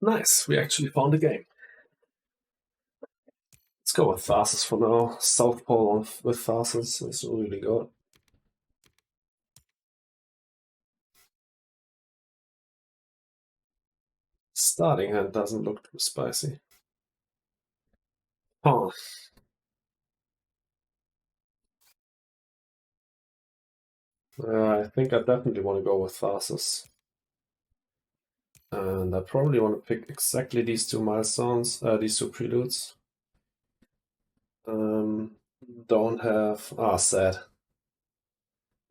Nice, we actually found a game. Let's go with Tharsis for now. Southpole with Tharsis is really good. Starting hand doesn't look too spicy. Huh. I think I definitely want to go with Tharsis. And I probably want to pick exactly these two milestones, these two preludes. Don't have, sad.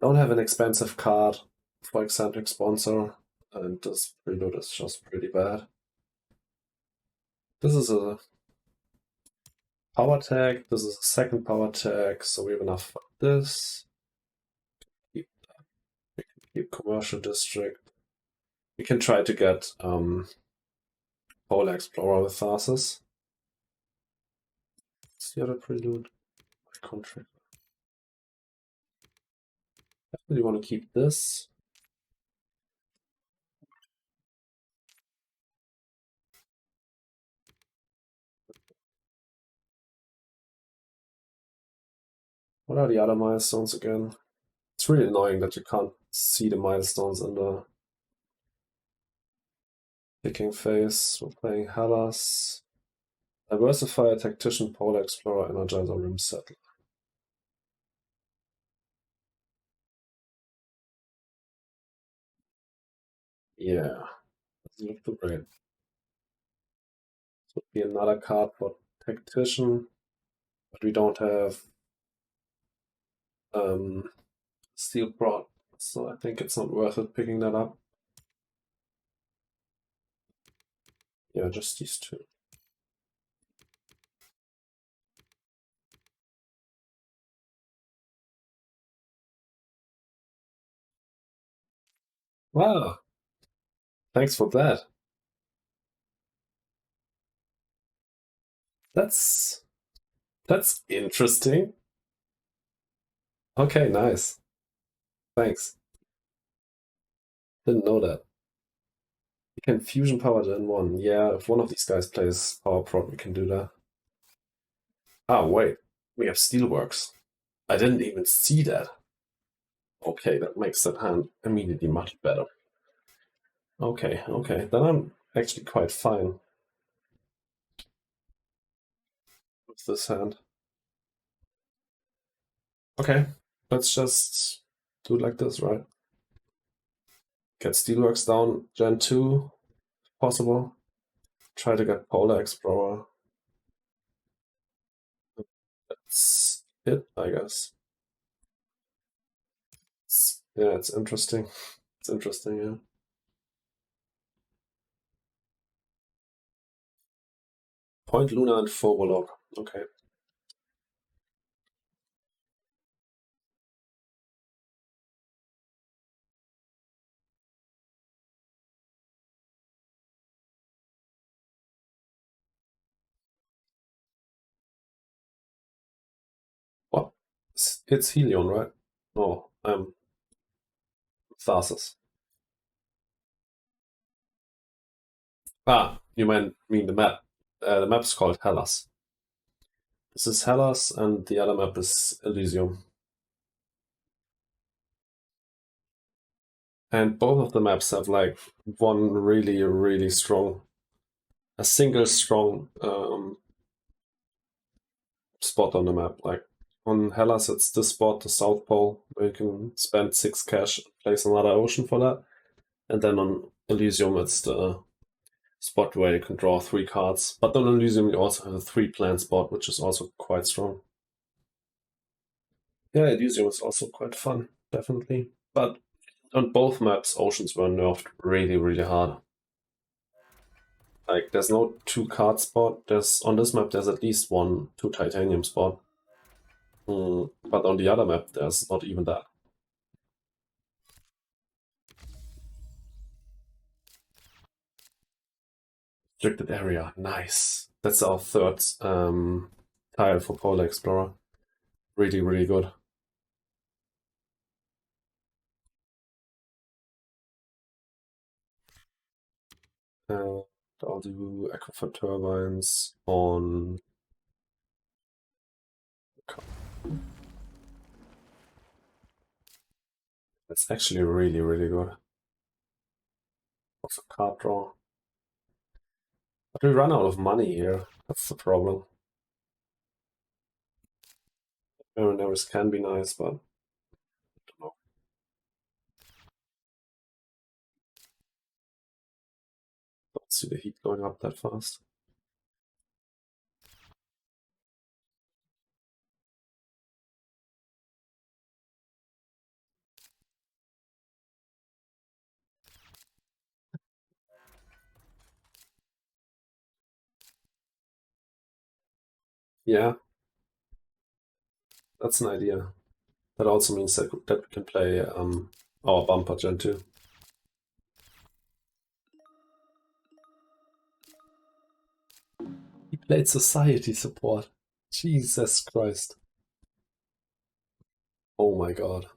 Don't have an expensive card for eccentric sponsor, and this prelude is just pretty bad. This is a power tag, this is a second power tag, so we have enough for this. We can keep commercial district. We can try to get Polar Explorer with Tharsis. What's the other prelude? My contract. Definitely want to keep this. What are the other milestones again? It's really annoying that you can't see the milestones in the picking phase. We're playing Hellas. Diversifier, Tactician, Polar Explorer, Energizer, Rim Settler. Yeah, doesn't look too great. This would be another card for Tactician, but we don't have Steel Prod, so I think it's not worth it picking that up. Yeah, just these two. Wow, thanks for that. That's interesting. Okay, nice. Thanks. Didn't know that. We can fusion power gen 1. Yeah, if one of these guys plays Power Prod, we can do that. Ah, wait. We have Steelworks. I didn't even see that. Okay, that makes that hand immediately much better. Okay, okay. Then I'm actually quite fine with this hand. Okay, let's just do it like this, right? Get Steelworks down, Gen 2, if possible. Try to get Polar Explorer. That's it, I guess. Yeah, it's interesting. It's interesting, yeah. Point Luna and Warlock. Okay. What? It's Helion, right? No, Tharsis. Ah, you mean the map. The map is called Hellas. This is Hellas, and the other map is Elysium. And both of the maps have like one really, really strong, a single strong spot on the map. Like on Hellas, it's this spot, the Southpole, where you can spend 6 cash and place another ocean for that. And then on Elysium, it's the spot where you can draw 3 cards. But on Elysium, you also have a 3-plan spot, which is also quite strong. Yeah, Elysium is also quite fun, definitely. But on both maps, oceans were nerfed really, really hard. Like, there's no 2-card spot. There's on this map, there's at least 1 2 titanium spot. But on the other map, there's not even that. Restricted area, nice. That's our third tile for Polar Explorer. Really, really good. I'll do Echo turbines on. That's actually really, really good. Also card draw. But we run out of money here. That's the problem. Mariners can be nice, but I don't know. Don't see the heat going up that fast. Yeah, that's an idea. That also means that we can play our bumper gen 2. He played society support. Jesus Christ. Oh my god.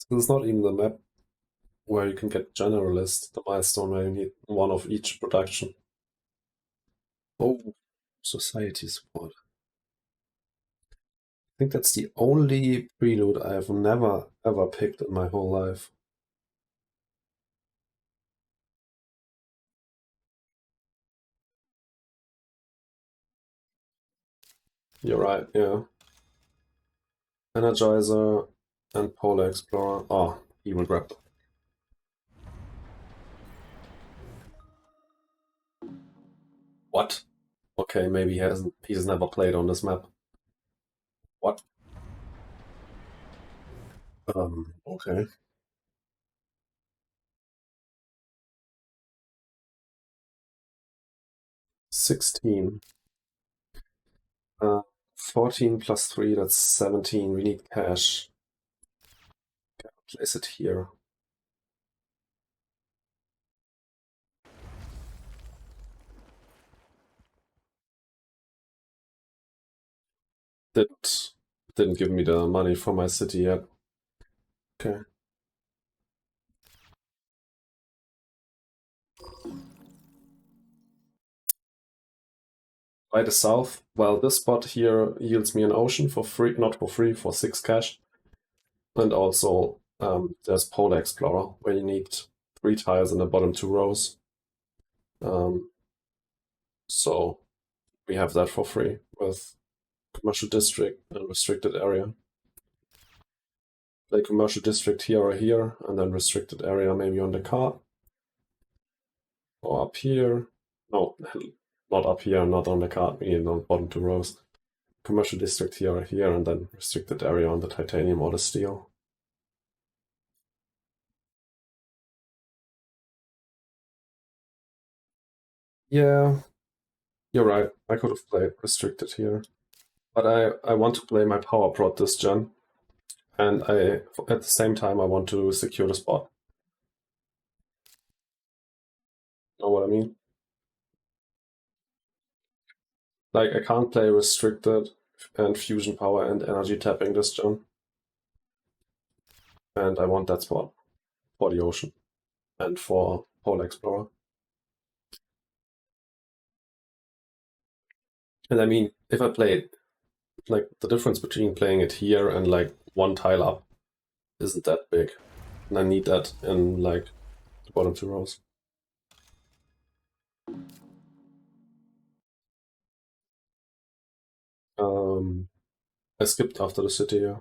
This is not even the map where you can get generalist, the milestone where you need one of each production. Oh, society support. I think that's the only prelude I have never ever picked in my whole life. You're right, yeah. Energizer and Polar Explorer. Oh, he will grab them. What? Okay, maybe he's never played on this map. What? Okay. 16. 14 plus 3, that's 17. We need cash. Place it here. Didn't give me the money for my city yet. Okay. By the south, well, this spot here yields me an ocean for free, not for free, for 6 cash. And also, there's Polar Explorer, where you need 3 tiles in the bottom 2 rows. So we have that for free with Commercial District and Restricted Area. Play Commercial District here or here, and then Restricted Area maybe on the card. Or up here. No, not up here, not on the card, we need on the bottom 2 rows. Commercial District here or here, and then Restricted Area on the titanium or the steel. Yeah, you're right. I could have played Restricted here. But I want to play my Power Prod this gen. And at the same time, I want to secure the spot. Know what I mean? Like, I can't play Restricted and Fusion Power and Energy Tapping this gen. And I want that spot for the ocean and for Polar Explorer. And I mean, if I play it, like, the difference between playing it here and, like, 1 tile up isn't that big. And I need that in, like, the bottom 2 rows. I skipped after the city, yeah.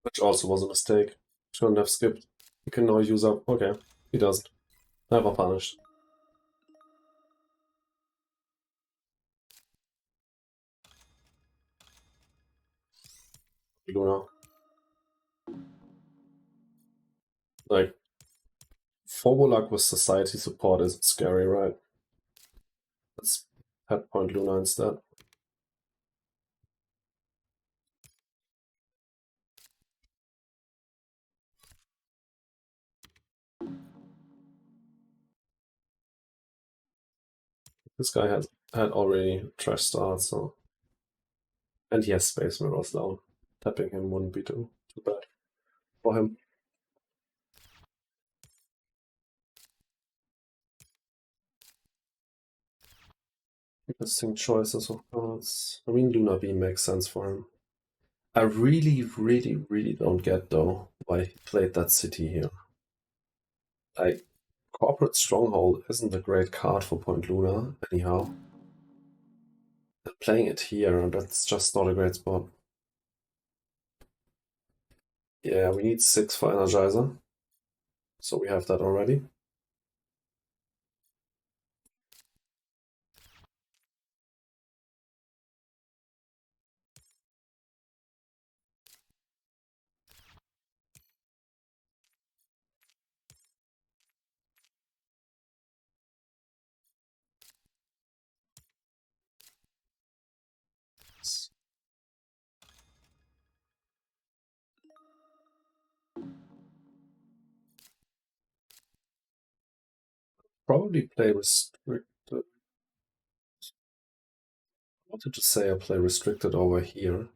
Which also was a mistake. Shouldn't have skipped. He can now use up. Okay, he doesn't. Never punished. Luna. Like, Forbolak with society support isn't scary, right? Let's head point Luna instead. This guy had already trash start, so. And he has Space Mirrors down. Tapping him wouldn't be too bad for him. Interesting choices of cards. I mean, Lunar Beam makes sense for him. I really, really, really don't get, though, why he played that city here. Like, Corporate Stronghold isn't a great card for Point Luna, anyhow. And playing it here, that's just not a great spot. Yeah, we need 6 for Energizer. So we have that already. Probably play restricted. I wanted to say I play restricted over here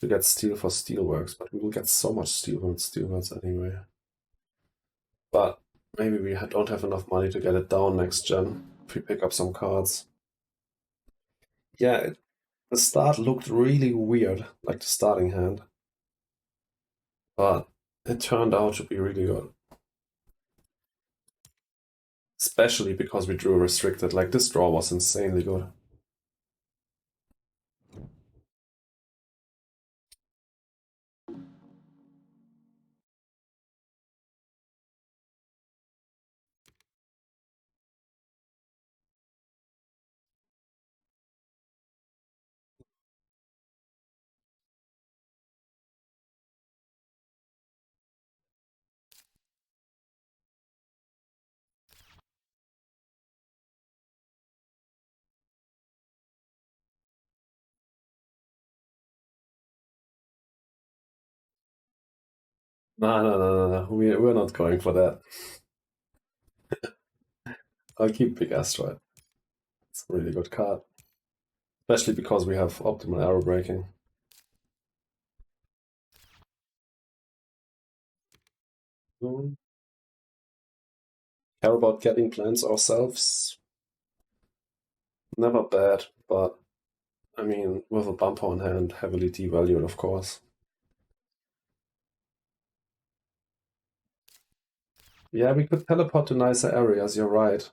to get steel for steelworks, but we will get so much steel from steelworks anyway. But maybe we don't have enough money to get it down next gen if we pick up some cards. Yeah, the start looked really weird, like the starting hand. But it turned out to be really good. Especially because we drew restricted, like this draw was insanely good. No. We're not going for that. I'll keep Big Asteroid. It's a really good card. Especially because we have optimal arrow breaking. Care about getting plans ourselves? Never bad, but I mean, with a bumper on hand, heavily devalued, of course. Yeah, we could teleport to nicer areas, you're right.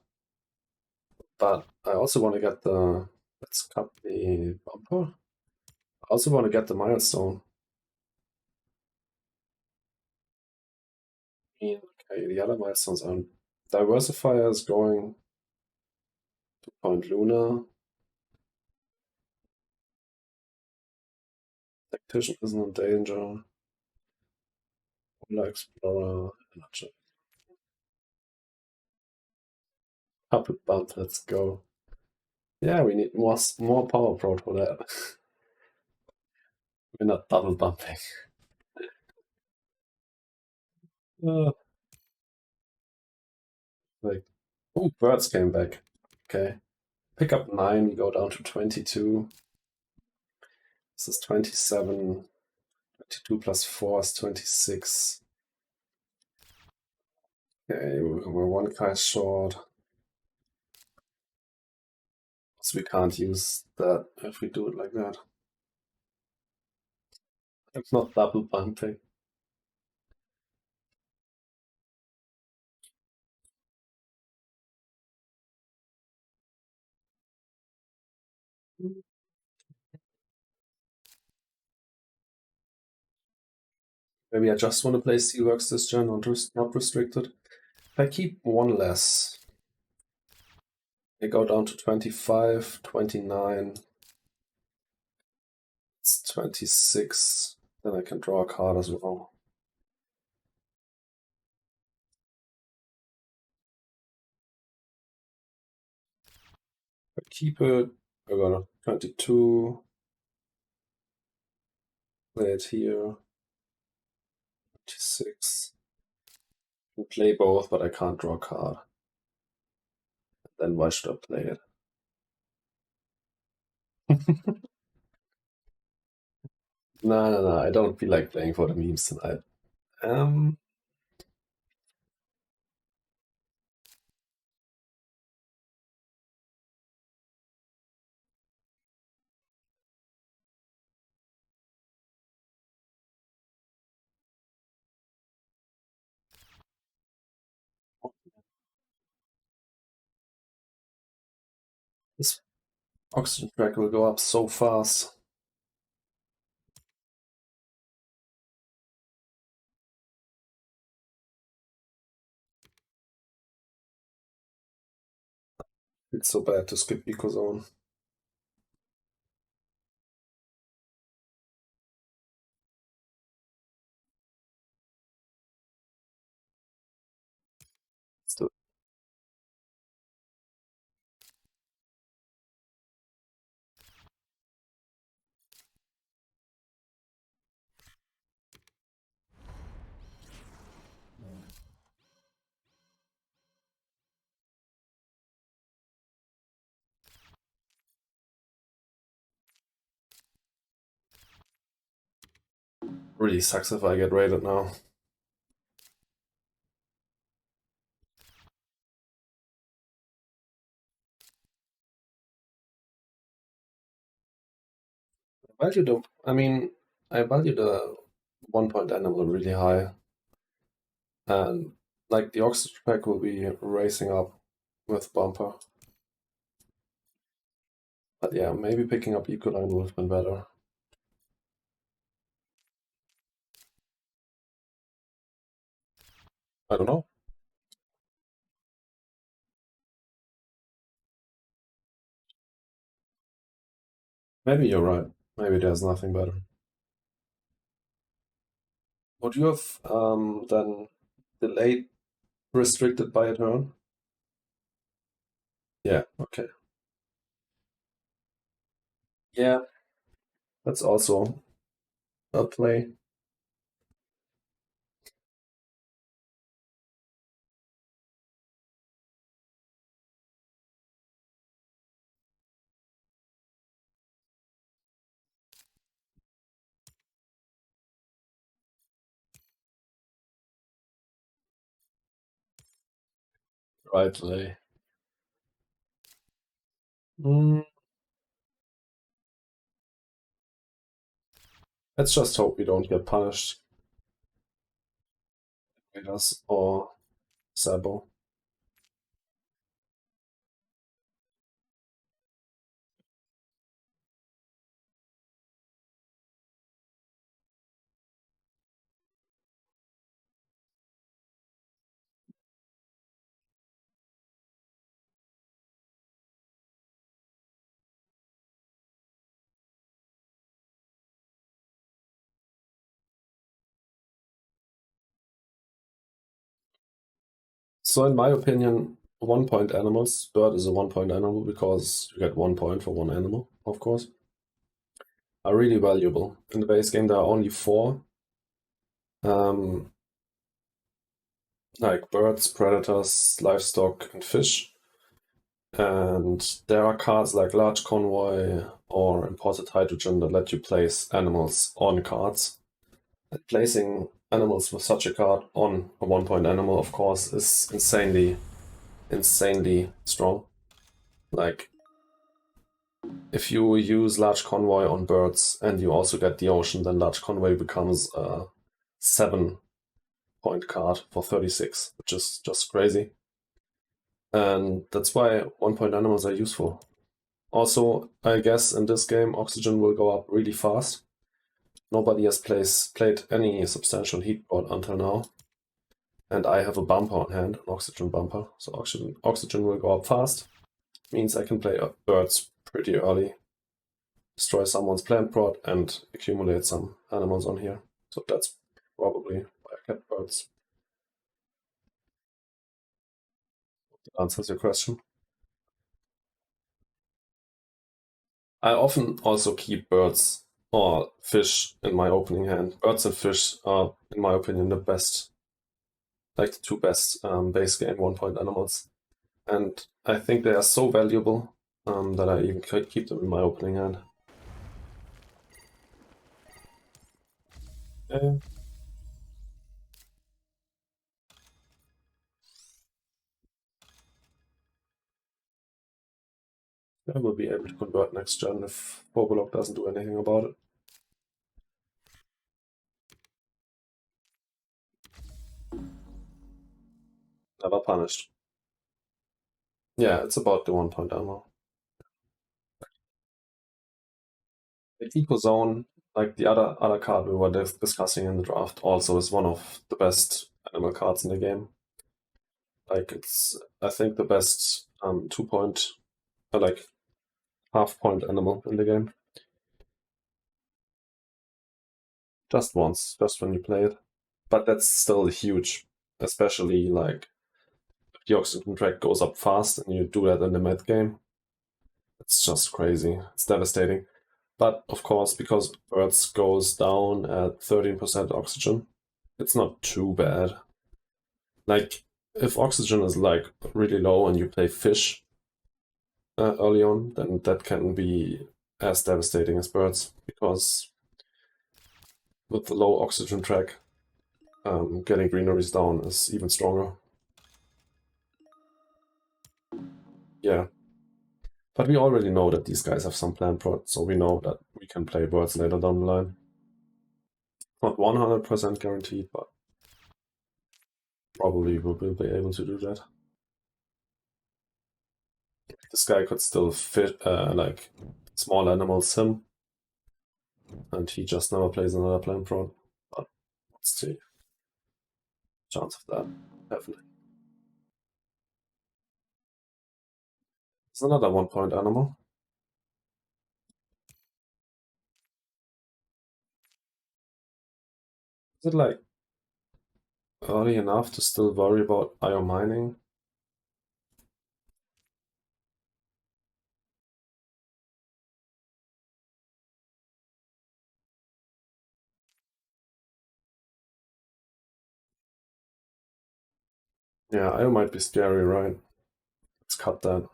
But I also want to get the... Let's cut the bumper. I also want to get the milestone. Okay, the other milestones are... Diversifier is going to Point Luna. Tactician isn't in danger. Polar Explorer, Energy. Couple bump, let's go. Yeah, we need more power prot for that. We're not double bumping. Like, oh, birds came back. Okay. Pick up 9, we go down to 22. This is 27. 22 plus 4 is 26. Okay, we're one guy short. So we can't use that if we do it like that. It's not double bumping. Maybe I just want to play Steelworks this gen, not restricted. If I keep one less, I go down to 25, 29. It's 26. Then I can draw a card as well. If I keep it, I got a 22. Play it here. 26. I can play both, but I can't draw a card. then why should I play it? No, I don't feel like playing for the memes tonight. This oxygen track will go up so fast. It's so bad to skip Ecozone. Still. Really sucks if I get raided now. I value the 1-point animal really high. And like the oxygen pack will be racing up with bumper. But yeah, maybe picking up Ecoline would have been better. I don't know. Maybe you're right. Maybe there's nothing better. Would you have then delayed restricted by a turn? Yeah, okay. Yeah, that's also a play. Right play. Mm, let's just hope we don't get punished. Raiders or Sabo. So in my opinion, 1-point animals, bird is a 1-point animal because you get 1 point for one animal, of course, are really valuable. In the base game, there are only 4. Like birds, predators, livestock, and fish. And there are cards like Large Convoy or Imported Hydrogen that let you place animals on cards. And placing animals with such a card on a 1-point animal, of course, is insanely strong. Like, if you use Large Convoy on birds and you also get the ocean, then Large Convoy becomes a 7-point card for 36, which is just crazy. And that's why 1-point animals are useful. Also, I guess in this game, oxygen will go up really fast. Nobody has played any substantial heat board until now. And I have a bumper on hand, an oxygen bumper. So oxygen will go up fast. Means I can play birds pretty early, destroy someone's plant prod, and accumulate some animals on here. So that's probably why I kept birds. That answers your question. I often also keep birds or fish in my opening hand. Birds and fish are, in my opinion, the best, like the 2 best base game 1-point animals. And I think they are so valuable that I even keep them in my opening hand. Yeah. I will be able to convert next turn if Pobolock doesn't do anything about it. Never punished. Yeah, it's about the 1 point ammo. The Eco Zone, like the other card we were discussing in the draft, also is one of the best animal cards in the game. Like it's, I think, the best 2 point, like half-point animal in the game. Just once, just when you play it. But that's still huge, especially like if the oxygen track goes up fast and you do that in the mid game. It's just crazy. It's devastating. But of course, because Earth goes down at 13% oxygen, it's not too bad. Like, if oxygen is like really low and you play fish early on, then that can be as devastating as birds, because with the low oxygen track, getting greeneries down is even stronger. Yeah. But we already know that these guys have some plant prot, so we know that we can play birds later down the line. Not 100% guaranteed, but probably we will be able to do that. This guy could still fit, like, small animals him, and he just never plays another plant prot. But let's see. Chance of that, definitely. It's another 1 point animal. Is it like early enough to still worry about IO mining? Yeah, IO might be scary, right? Let's cut that.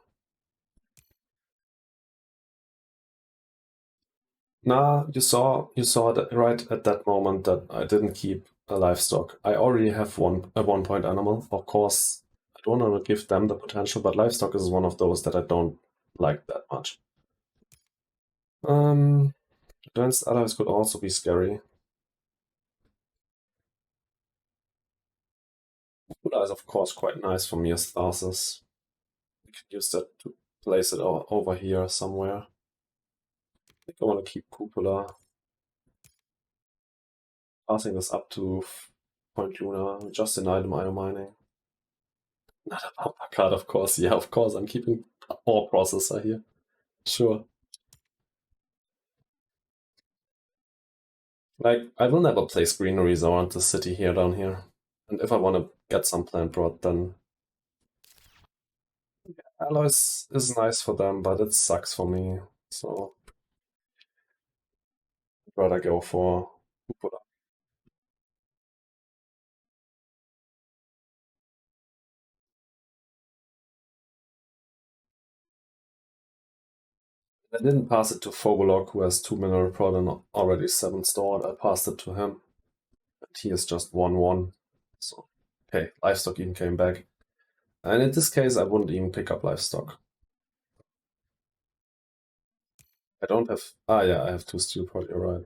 Nah, you saw that right at that moment that I didn't keep a livestock. I already have a 1 point animal. Of course, I don't want to give them the potential, but livestock is one of those that I don't like that much. Advanced allies could also be scary. Buddha is of course quite nice for me as Tharsis. We could use that to place it over here somewhere. I think I want to keep Cupola. Passing this up to Point Luna, just an item IO mining. Not a bumper card, of course. Yeah, of course. I'm keeping ore processor here. Sure. Like, I will never place greeneries around the city here down here. And if I want to get some plant rot, then alloys is nice for them, but it sucks for me. So I'd rather go for Cupola. I didn't pass it to Fobolok, who has 2 mineral prod and already 7 stored. I passed it to him. And he is just 1-1. So, okay, livestock even came back. And in this case, I wouldn't even pick up livestock. I don't have. Ah, yeah, I have 2 steel prod, you're right.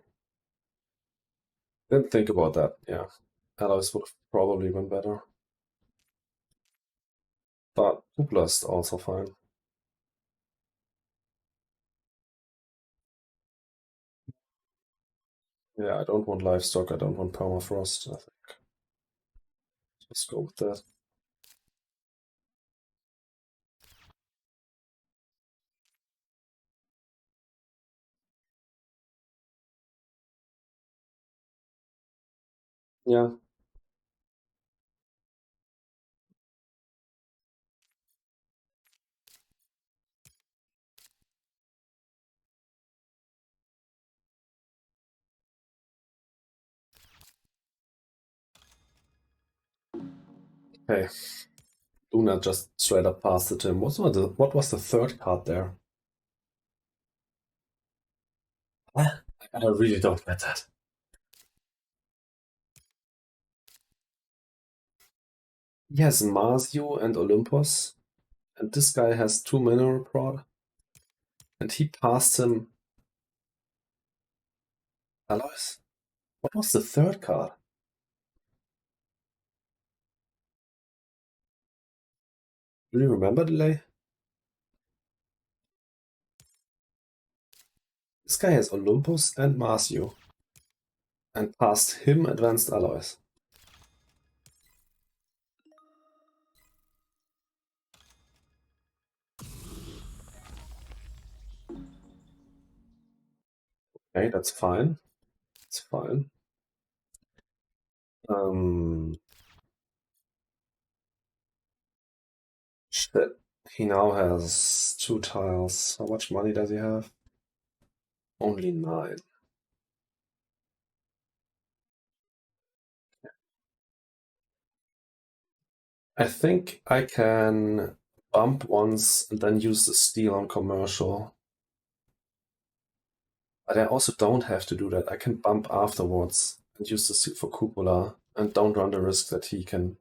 Didn't think about that, yeah. Alloys would have probably been better. But Hoopla is also fine. Yeah, I don't want livestock, I don't want permafrost, I think. Let's go with that. Yeah. Okay. Luna just straight up passed it to him. What was the third card there? I really don't get that. He has Marzio and Olympus, and this guy has 2 mineral prod, and he passed him Alois. What was the third card? Do you remember, Delay? This guy has Olympus and Marzio, and passed him Advanced Alloys. Okay, that's fine. It's fine. Shit. He now has 2 tiles. How much money does he have? Only 9. I think I can bump once and then use the steal on commercial. But I also don't have to do that. I can bump afterwards and use the steal for cupola and don't run the risk that he can.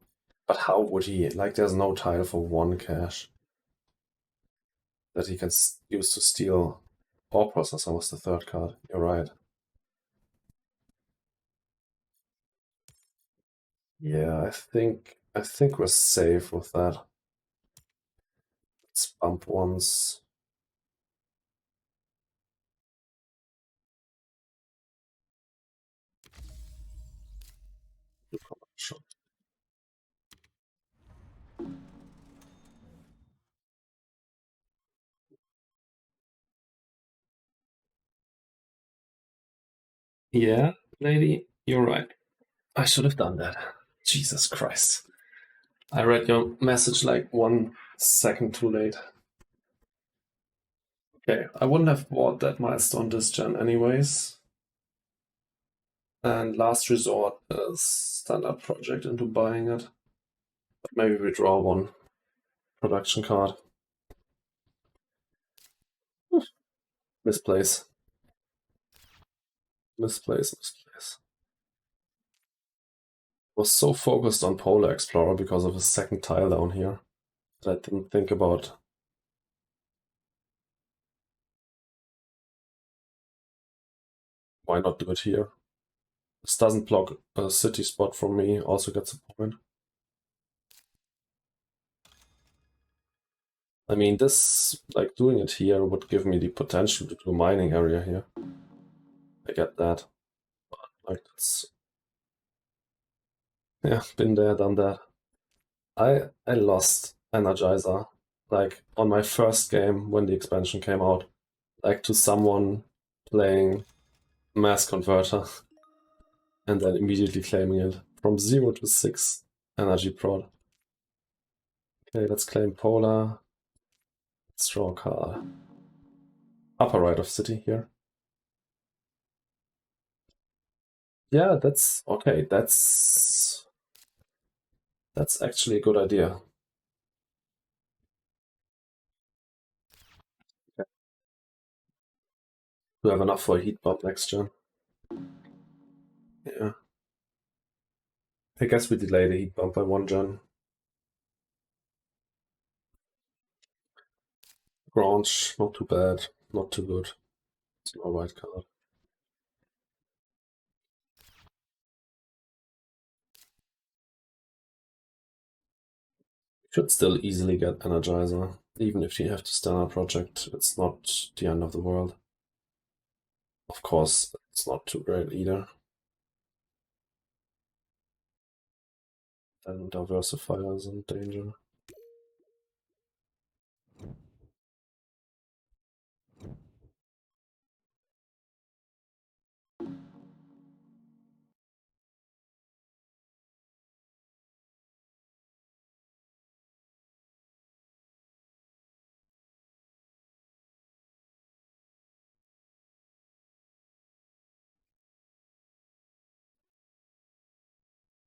But how would he? Like, there's no tile for 1 cash that he can use to steal. Or processor was the third card. You're right. Yeah, I think we're safe with that. Let's bump once. Sure. Yeah, lady, you're right. I should have done that. Jesus Christ. I read your message like 1 second too late. Okay, I wouldn't have bought that milestone this gen anyways. And last resort is standard project into buying it. But maybe we draw 1 production card. Misplace. Misplace. Was so focused on Polar Explorer because of his second tile down here that I didn't think about why not do it here. This doesn't block a city spot from me, also gets a point. I mean, this, like, doing it here would give me the potential to do a mining area here. I get that. But, like, it's... Yeah, been there, done that. I lost Energizer, like, on my first game when the expansion came out, like, to someone playing Mass Converter and then immediately claiming it. From 0 to 6 energy prod. Okay, let's claim Polar. Let's draw a card. Upper right of city here. Yeah, that's okay. That's actually a good idea. Okay. We have enough for a heat bump next gen. Yeah. I guess we delay the heat bump by 1 gen. Grange, not too bad, not too good. It's an alright card. Should still easily get Energizer. Even if you have to stand a project, it's not the end of the world. Of course, it's not too great either. Then Diversifier is in danger.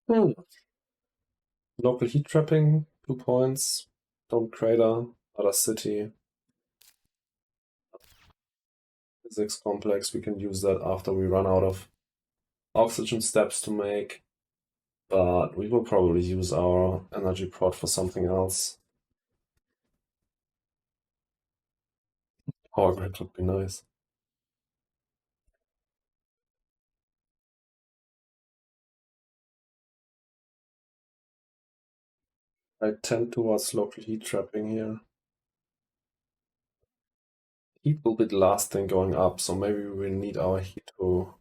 Hmm. Local heat trapping 2 points. Don't crater. Other city. Physics complex. We can use that after we run out of oxygen steps to make. But we will probably use our energy prod for something else. Power grid would be nice. I tend towards local heat trapping here. Heat will be the last thing going up, so maybe we will need our heat to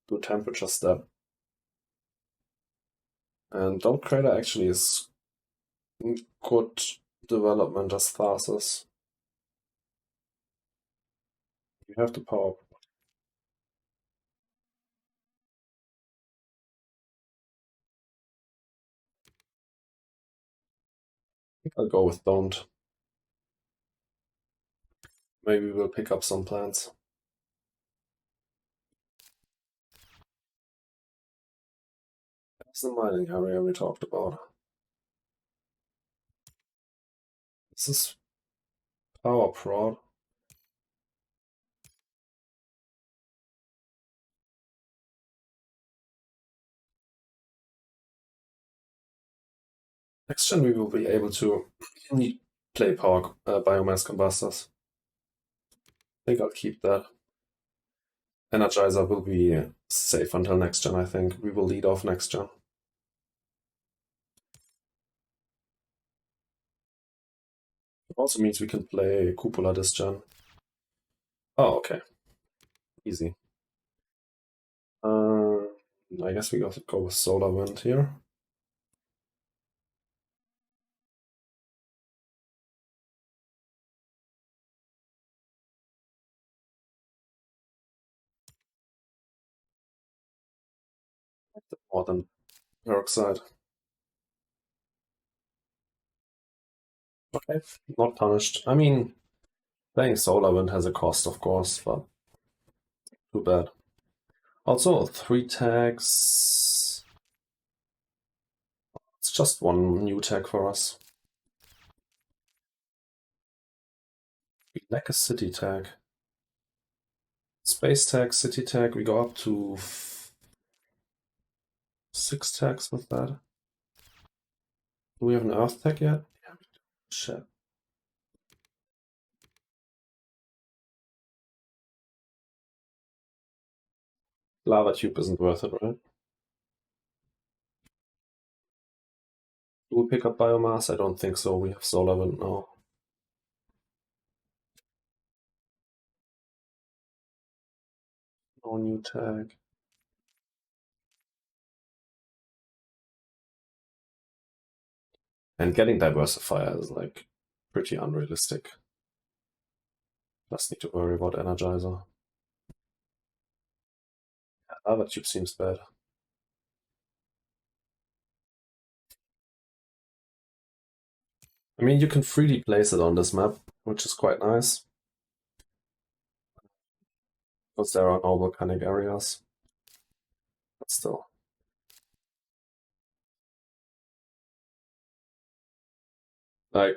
do temperature step. And Dome Crater actually is good development as Tharsis. You have the power. I think I'll go with don't. Maybe we'll pick up some plants. That's the mining area we talked about. This is power prod. Next gen we will be able to play power biomass combustors. I think I'll keep that. Energizer will be safe until next gen, I think. We will lead off next gen. It also means we can play Cupola this gen. Oh, okay. Easy. I guess we got to go with Solar Wind here. More than Peroxide. Okay, not punished. I mean, playing Solar Wind has a cost, of course, but too bad. Also, 3 tags. It's just one new tag for us. We lack a city tag. Space tag, city tag, we go up to 6 tags with that. Do we have an Earth tag yet? Yeah, we do. Shit. Lava tube isn't worth it, right? Do we pick up biomass? I don't think so. We have Solar Wind now. No new tag. And getting Diversifier is like pretty unrealistic. Just need to worry about Energizer. Lava tube seems bad. I mean, you can freely place it on this map, which is quite nice. Because there are no volcanic areas. But still. Like,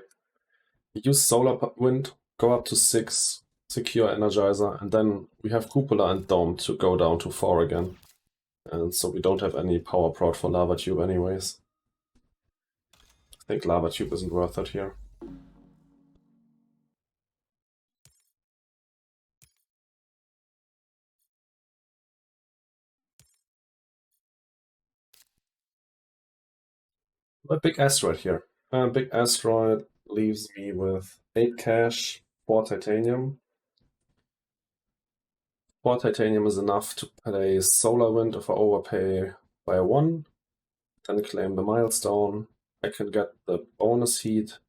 use Solar Wind, go up to 6, secure Energizer, and then we have Cupola and Dome to go down to 4 again. And so we don't have any power prod for Lava Tube anyways. I think Lava Tube isn't worth it here. A big asteroid here. A big asteroid leaves me with 8 cash, 4 titanium. 4 titanium is enough to play Solar Wind if I overpay by 1. Then claim the milestone. I can get the bonus heat.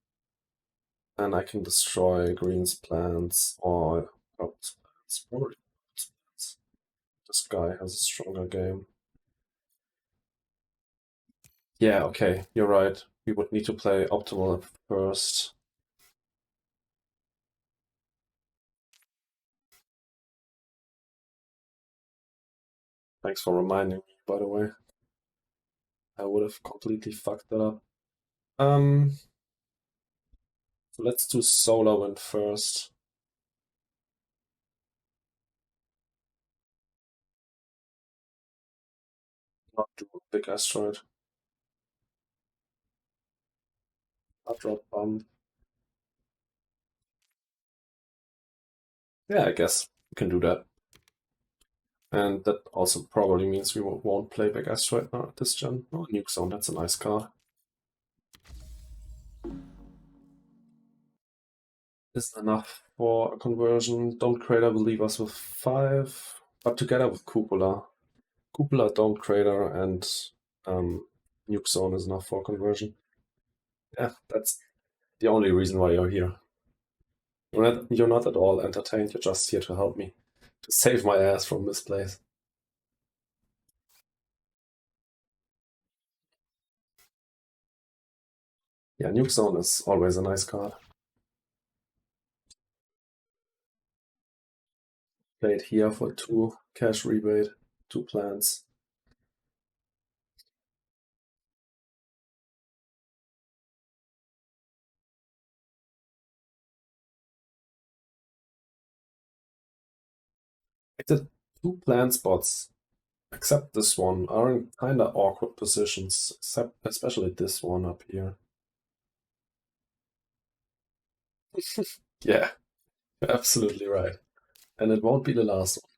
And I can destroy Green's plants or Purple's plants. Probably Purple's plants. This guy has a stronger game. Yeah, okay, you're right. We would need to play Optimal first. Thanks for reminding me, by the way. I would have completely fucked that up. So let's do solar wind first. Not do a big asteroid. Not drop bomb. Yeah, I guess we can do that. And that also probably means we won't play back asteroid now at this gen. Oh, nuke zone, that's a nice card. Isn't enough for a conversion. Don't Crater will leave us with 5, but together with Cupola. Cupola, Don't Crater, and Nuke Zone is enough for conversion. Yeah, that's the only reason why you're here. You're not at all entertained, you're just here to help me. To save my ass from misplays. Yeah, Nuke Zone is always a nice card. Play it here for 2 cash rebate, 2 plants. The 2 plant spots, except this one, are in kinda awkward positions, especially this one up here. Yeah, you're absolutely right. And it won't be the last one.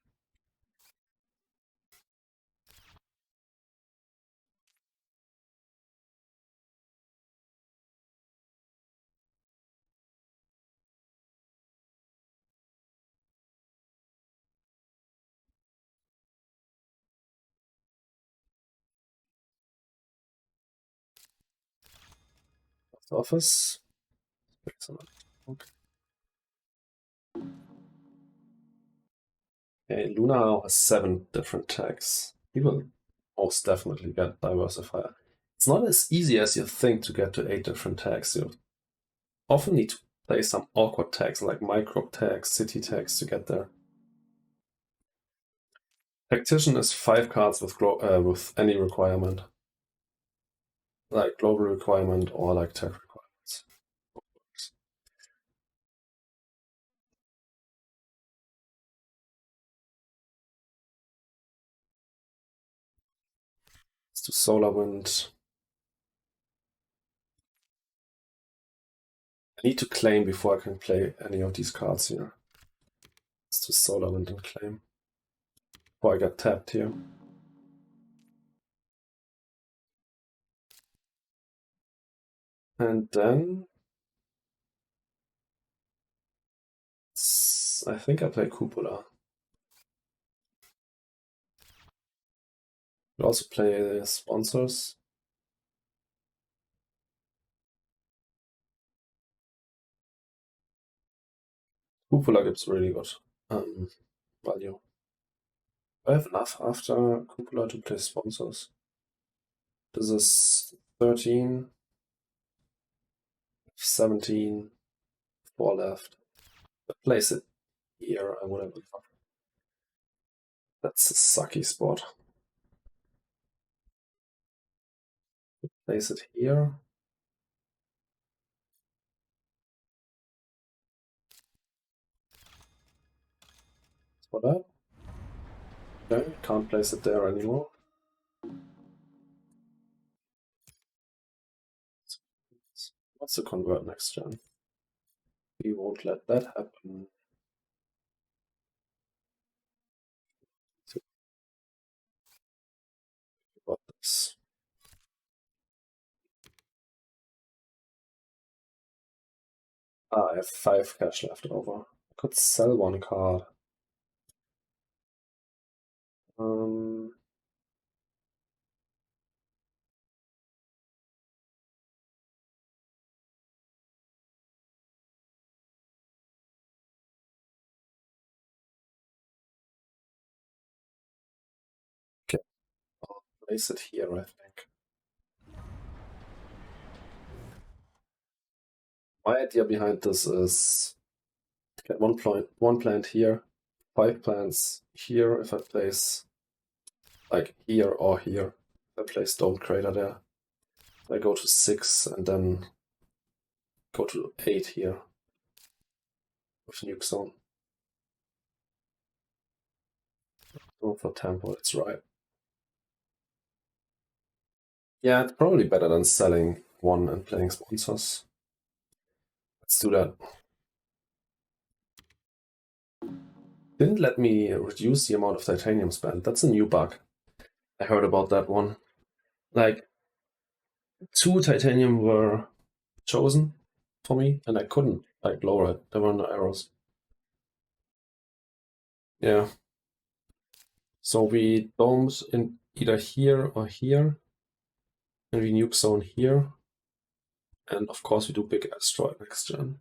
Office. Excellent. Okay, Luna now has 7 different tags. He will most definitely get Diversifier. It's not as easy as you think to get to 8 different tags. You often need to play some awkward tags like micro tags, city tags to get there. Tactician is 5 cards with any requirement, like global requirement or like tech requirements. Let's do Solar Wind. I need to claim before I can play any of these cards here. Let's do Solar Wind and claim. Before I get tapped here. And then I think I play Cupola. We also play sponsors. Cupola gives really good value. I have enough after Cupola to play sponsors. This is 13, 17, 4 left. I place it here, I would have. That's a sucky spot. Place it here. For that. Okay, can't place it there anymore. What's the convert next gen? We won't let that happen. Got this. I have 5 cash left over. I could sell 1 card. Um, okay, I'll place it here, I think. My idea behind this is get one plant here, 5 plants here if I place like here or here. If I place Stone Crater there. I go to 6 and then go to 8 here with nuke zone. Go for tempo, it's right. Yeah, it's probably better than selling 1 and playing sponsors. Let's do that. Didn't let me reduce the amount of titanium spent. That's a new bug. I heard about that one. Like, 2 titanium were chosen for me, and I couldn't like lower it. There were no arrows. Yeah. So we domed in either here or here, and we nuke zone here, and of course we do big asteroid next gen.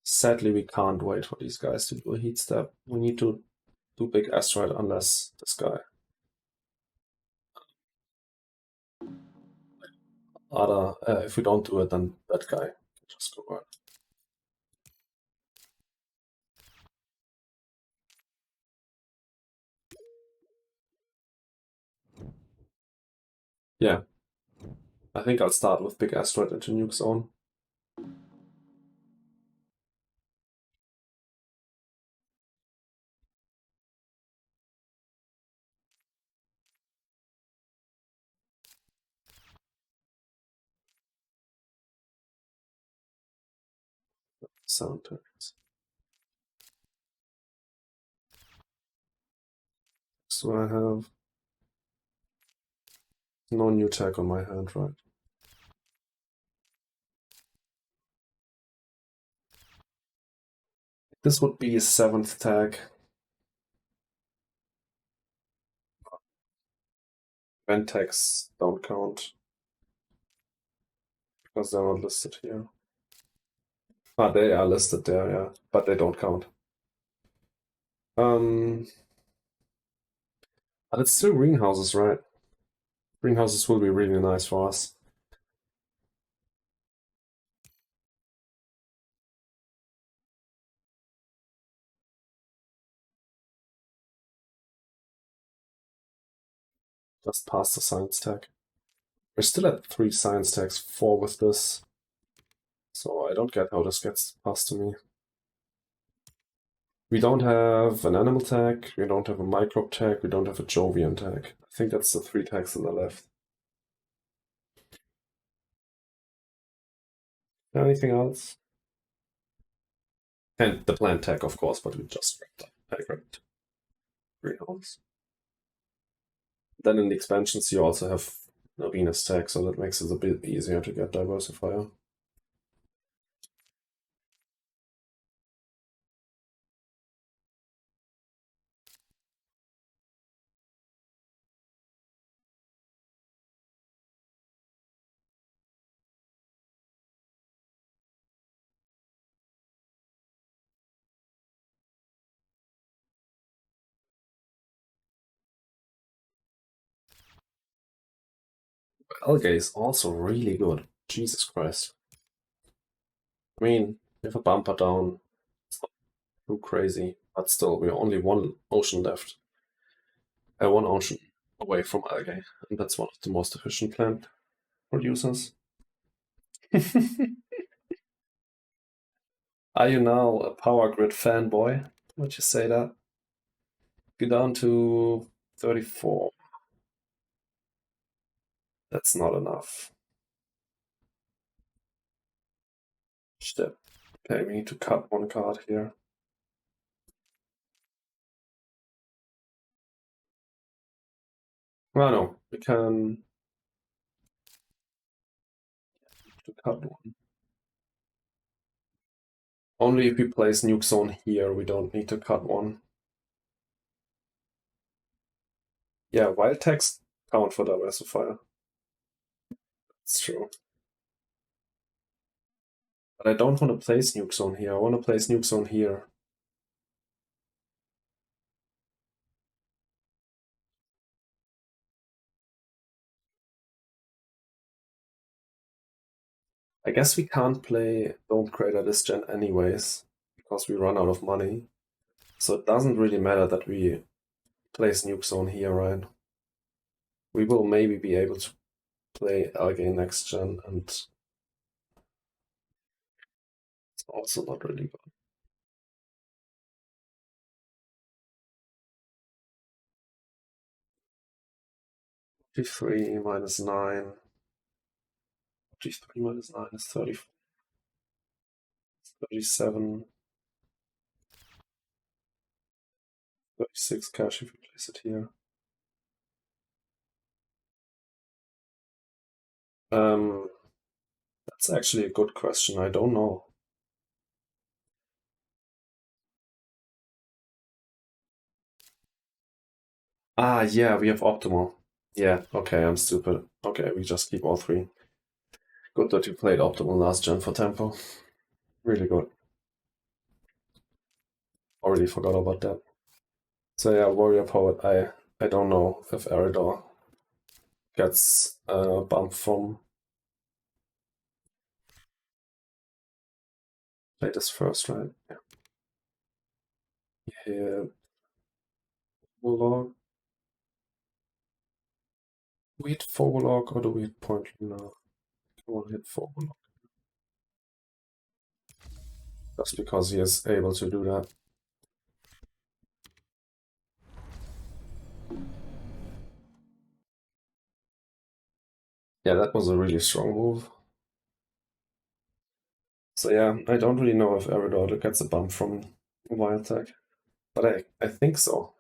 Sadly, we can't wait for these guys to do a heat step. We need to do big asteroid unless this guy. If we don't do it, then that guy can just go right. Yeah. I think I'll start with big asteroid into nuke zone. Sound turns. So I have no new tag on my hand, right? This would be a 7th tag. Event tags don't count because they're not listed here. Ah, they are listed there, yeah, but they don't count. But it's still greenhouses, right? Greenhouses will be really nice for us. Just past the science tag. We're still at 3 science tags, 4 with this. So I don't get how this gets passed to me. We don't have an animal tag, we don't have a microbe tag, we don't have a Jovian tag. I think that's the 3 tags on the left. Anything else? And the plant tag, of course, but we just grabbed that. I grabbed greenhouse. Then in the expansions, you also have a Venus tag, so that makes it a bit easier to get diversifier. Algae is also really good. Jesus Christ. I mean, we have a bumper down. It's not too crazy, but still, we're only 1 ocean left. 1 ocean away from algae, and that's one of the most efficient plant producers. Are you now a power grid fanboy? Would you say that? Go down to 34. That's not enough. Step. Okay, we need to cut 1 card here. Well, no, we can cut 1. Only if we place nuke zone here, we don't need to cut 1. Yeah, wild tags count for diversifier. It's true. But I don't want to place nuke zone here. I want to place nuke zone here. I guess we can't play Dome Crater this gen anyways, because we run out of money. So it doesn't really matter that we place nuke zone here, right? we will maybe be able to play Algae next gen, and it's also not really good. G3 minus 9. G3 minus 9 is 30, 37, 36 cash if you place it here. That's actually a good question. I don't know. Ah, yeah, we have optimal. Yeah, okay, I'm stupid. Okay, we just keep all three. Good that you played optimal last gen for tempo. Really good. Already forgot about that. So yeah, warrior poet. I don't know if Eridor gets a bump from play this first, right? Yeah. Yeah. Warlock. Do we hit for Warlock or do we hit point now? I want to hit for Warlock. Just because he is able to do that. Yeah, that was a really strong move. So yeah, I don't really know if Eridor gets a bump from Wild Tag, but I think so.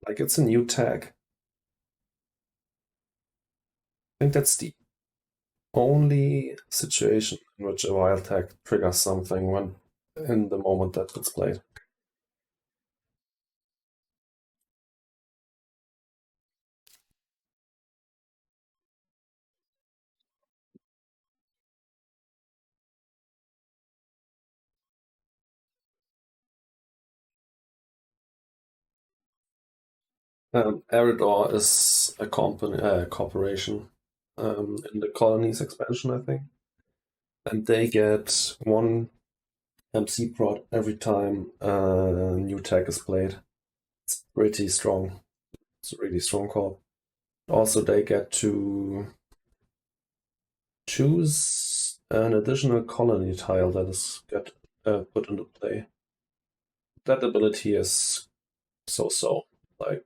Like, it's a new tag. I think that's the only situation in which a Wild Tag triggers something when in the moment that it's played. Eridor is a company, corporation in the colonies expansion, I think, and they get one MC prod every time a new tag is played. It's pretty strong. It's a really strong call. Also, they get to choose an additional colony tile that is get put into play. That ability is so. Like,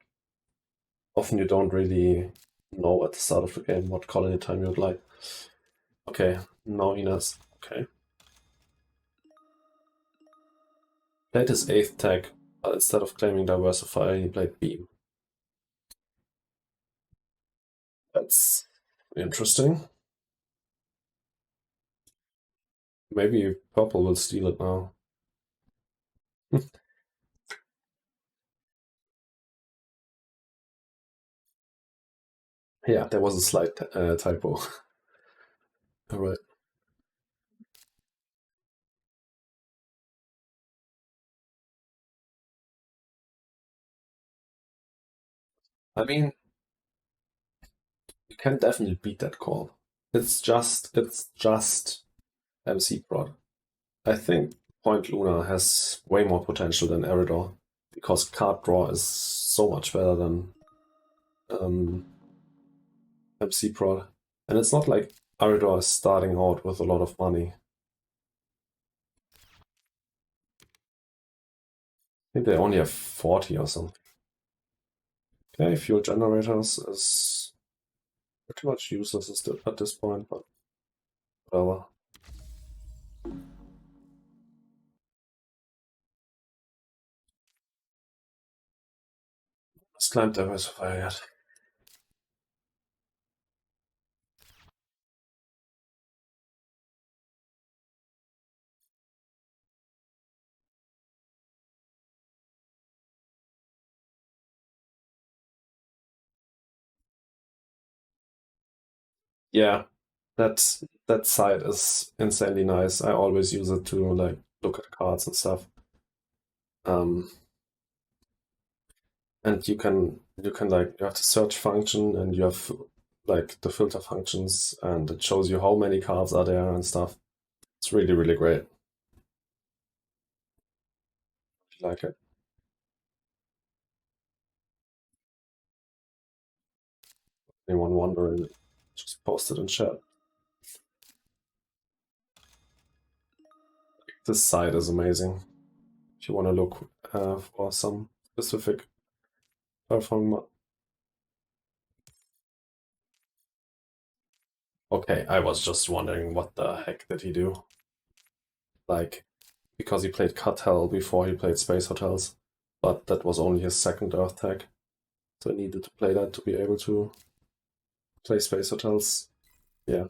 often you don't really know at the start of the game what colony time you'd like. Okay, now Ines. Okay. Played his 8th tag, but instead of claiming Diversify, he played Beam. That's interesting. Maybe purple will steal it now. Yeah, there was a slight typo. Alright. I mean, you can definitely beat that call. It's just MC Prod. I think Point Luna has way more potential than Eridor because card draw is so much better than um, MC Prod. And it's not like Eridor is starting out with a lot of money. I think they only have 40 or something. Okay, fuel generators is pretty much useless at this point, but whatever. Let's climb diversify yet. Yeah, that site is insanely nice. I always use it to like look at cards and stuff. Um, and you can like you have the search function and you have like the filter functions and it shows you how many cards are there and stuff. It's really great. I like it. Anyone wondering, just post it in chat. This site is amazing. If you want to look for some specific Terraforming. Okay, I was just wondering what the heck did he do? Like, because he played Cartel before he played Space Hotels, but that was only his second Earth tag. So I needed to play that to be able to play Space Hotels. Yeah.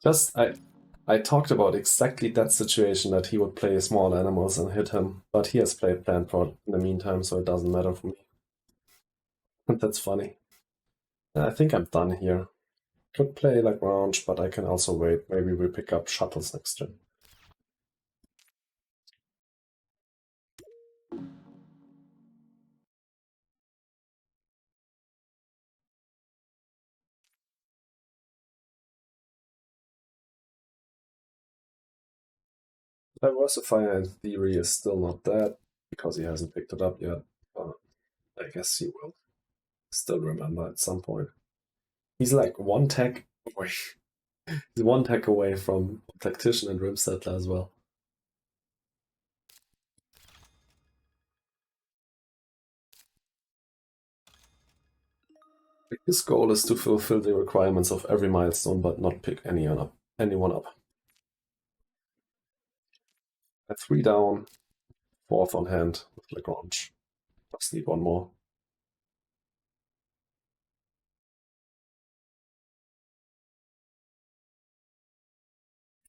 Just, I talked about exactly that situation, that he would play small animals and hit him, but he has played Plant Prod in the meantime, so it doesn't matter for me. That's funny. I think I'm done here. Could play like Lounge, but I can also wait. Maybe we pick up Shuttles next turn. Diversifier in theory is still not dead, because he hasn't picked it up yet. But I guess he will still remember at some point. He's like one tech away. He's one tech away from Tactician and Rim Settler as well. His goal is to fulfill the requirements of every milestone, but not pick anyone up. At 3 down, 4th on hand with Lagrange. Just need one more.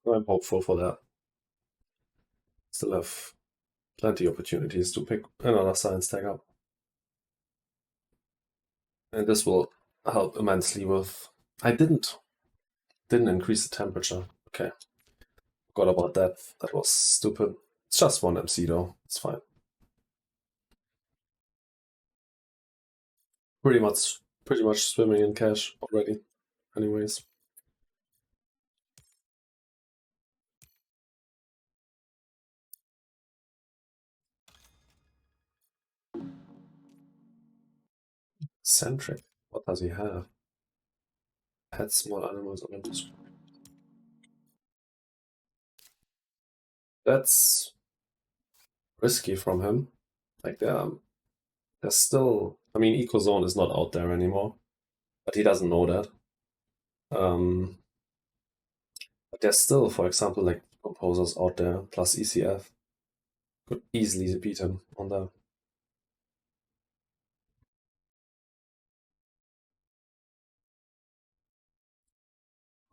I'm hopeful for that. Still have plenty of opportunities to pick another science tag up. And this will help immensely with... I didn't increase the temperature. Okay. Forgot about that. That was stupid. It's just one MC though. It's fine. Pretty much swimming in cash already. Anyways. Centric. What does he have? Had small animals on him. That's risky from him. Like there's still, I mean, EcoZone is not out there anymore, but he doesn't know that. But there's still, for example, like composers out there plus ECF could easily beat him on that.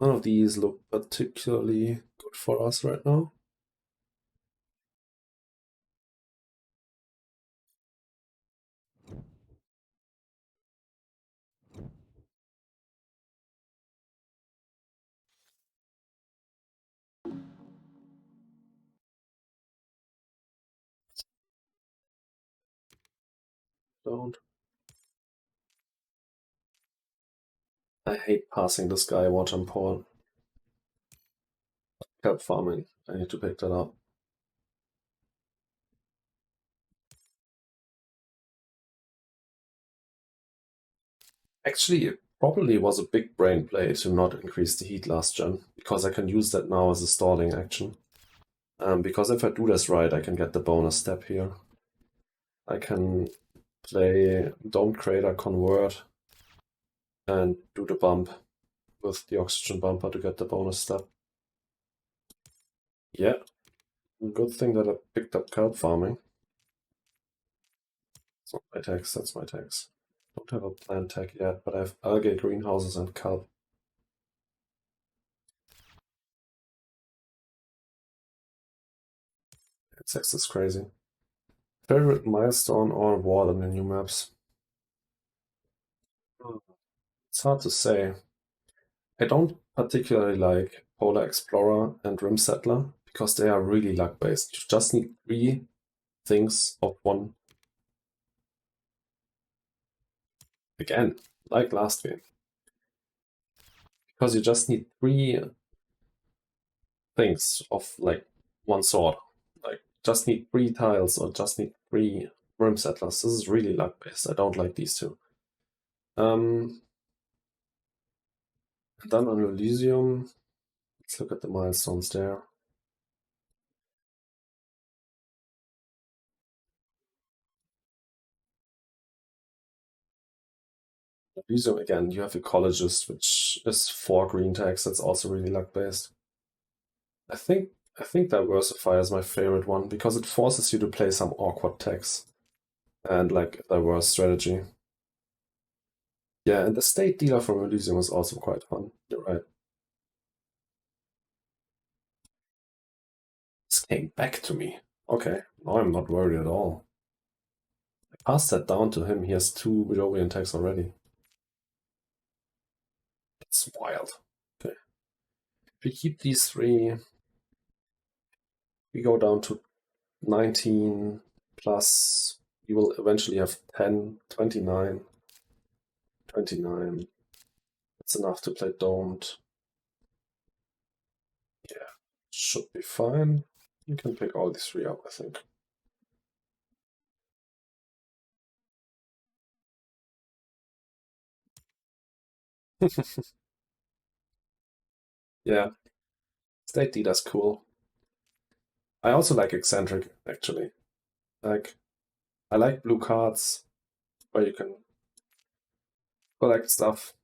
None of these look particularly good for us right now. Don't. I hate passing this guy watch on Paul. Kelp farming. I need to pick that up. Actually, it probably was a big brain play to not increase the heat last gen, because I can use that now as a stalling action. Because if I do this right, I can get the bonus step here. I can play Dome Crater Convert and do the bump with the Oxygen Bumper to get the bonus step. Yeah, good thing that I picked up kelp farming. That's not my tax, that's my tax. Don't have a plant tag yet, but I have algae greenhouses and kelp. Insects is crazy. Favorite milestone or wall in the new maps? It's hard to say. I don't particularly like Polar Explorer and Rim Settler because they are really luck based. You just need 3 things of one. Again, like last game. Because you just need 3 things of like one sort. Like just need 3 tiles or just need 3 Rim Settlers. This is really luck based. I don't like these two. And then on Elysium, let's look at the milestones there. Elysium again, you have Ecologist, which is 4 green tags. That's also really luck based. I think Diversify is my favorite one because it forces you to play some awkward tags and like diverse strategy. Yeah, and the state dealer from Elysium is also quite fun. You're right. This came back to me. Okay, now I'm not worried at all. I passed that down to him. He has 2 Jovian tags already. It's wild. Okay. If we keep these 3, we go down to 19 plus. We will eventually have 10, 29. 29. That's enough to play domed. Yeah, should be fine. You can pick all these 3 up, I think. Yeah, state D, that's cool. I also like eccentric, actually. Like, I like blue cards where you can collect stuff.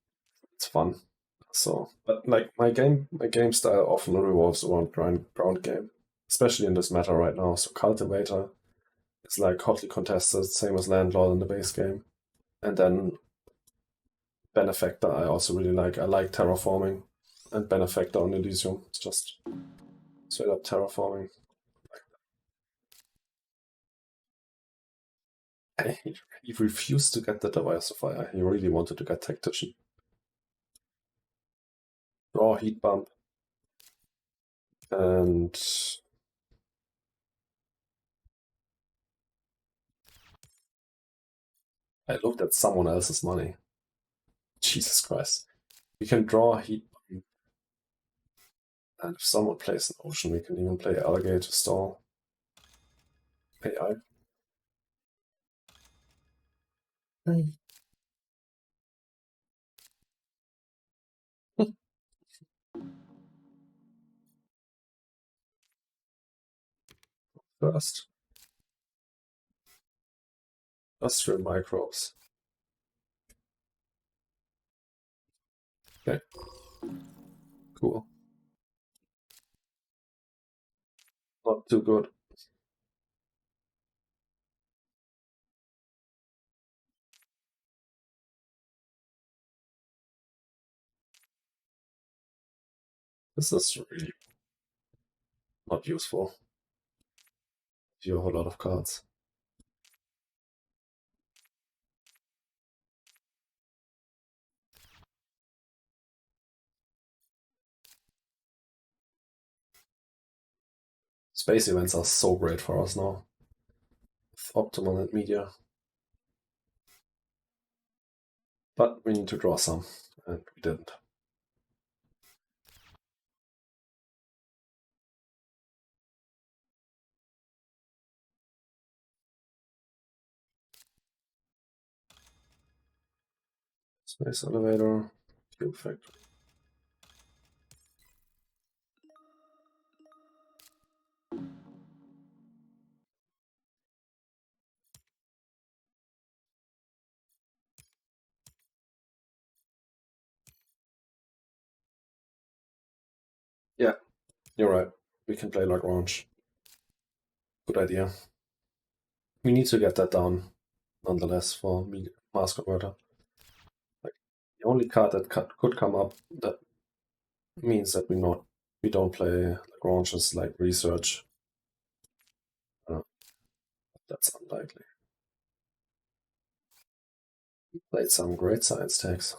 It's fun. So, but like my game style often revolves around ground game, especially in this meta right now. So Cultivator is like hotly contested, same as Landlord in the base game. And then Benefactor I also really like. I like Terraforming and Benefactor on Elysium. It's just straight up Terraforming. He refused to get the Diversifier. He really wanted to get Tactician. Draw Heat Bump. And I looked at someone else's money. Jesus Christ. We can draw Heat Bump. And if someone plays an Ocean, we can even play Alligator Stall. AI. First, Industrial Microbes. Okay, cool. Not too good. This is really not useful. You have a lot of cards. Space events are so great for us now. With Optimal and Media. But we need to draw some, and we didn't. Space Elevator, Cube Factory. Yeah, you're right. We can play Lagrange. Good idea. We need to get that down, nonetheless, for Mass Converter. Like the only card that could come up that means that we don't play Lagrange is like Research. That's unlikely. We played some great science tags.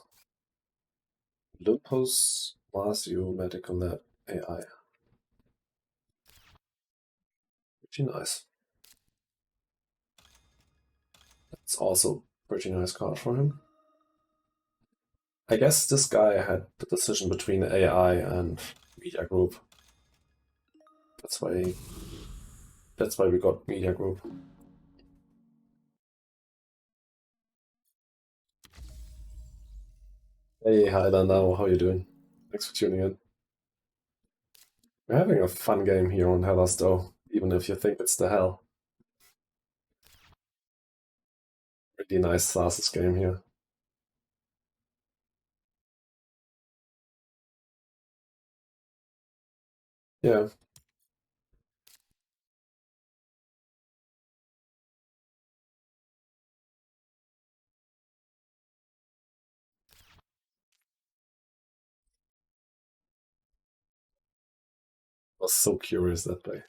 Lupus, Marsu, Medical Lab, AI. Pretty nice. It's also pretty nice card for him. I guess this guy had the decision between AI and Media Group. That's why we got Media Group. Hey Highlander, how you doing? Thanks for tuning in. We're having a fun game here on Hellas though, even if you think it's the hell. Really nice Tharsis game here. Yeah, was so curious that day.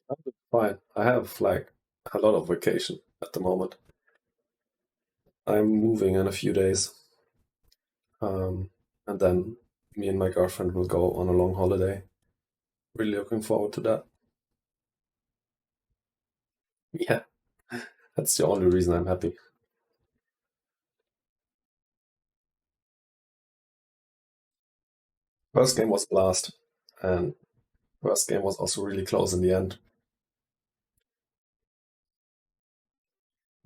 I'm fine. I have like a lot of vacation at the moment. I'm moving in a few days. And then me and my girlfriend will go on a long holiday. Really looking forward to that. Yeah, that's the only reason I'm happy. First game was a blast, and first game was also really close in the end.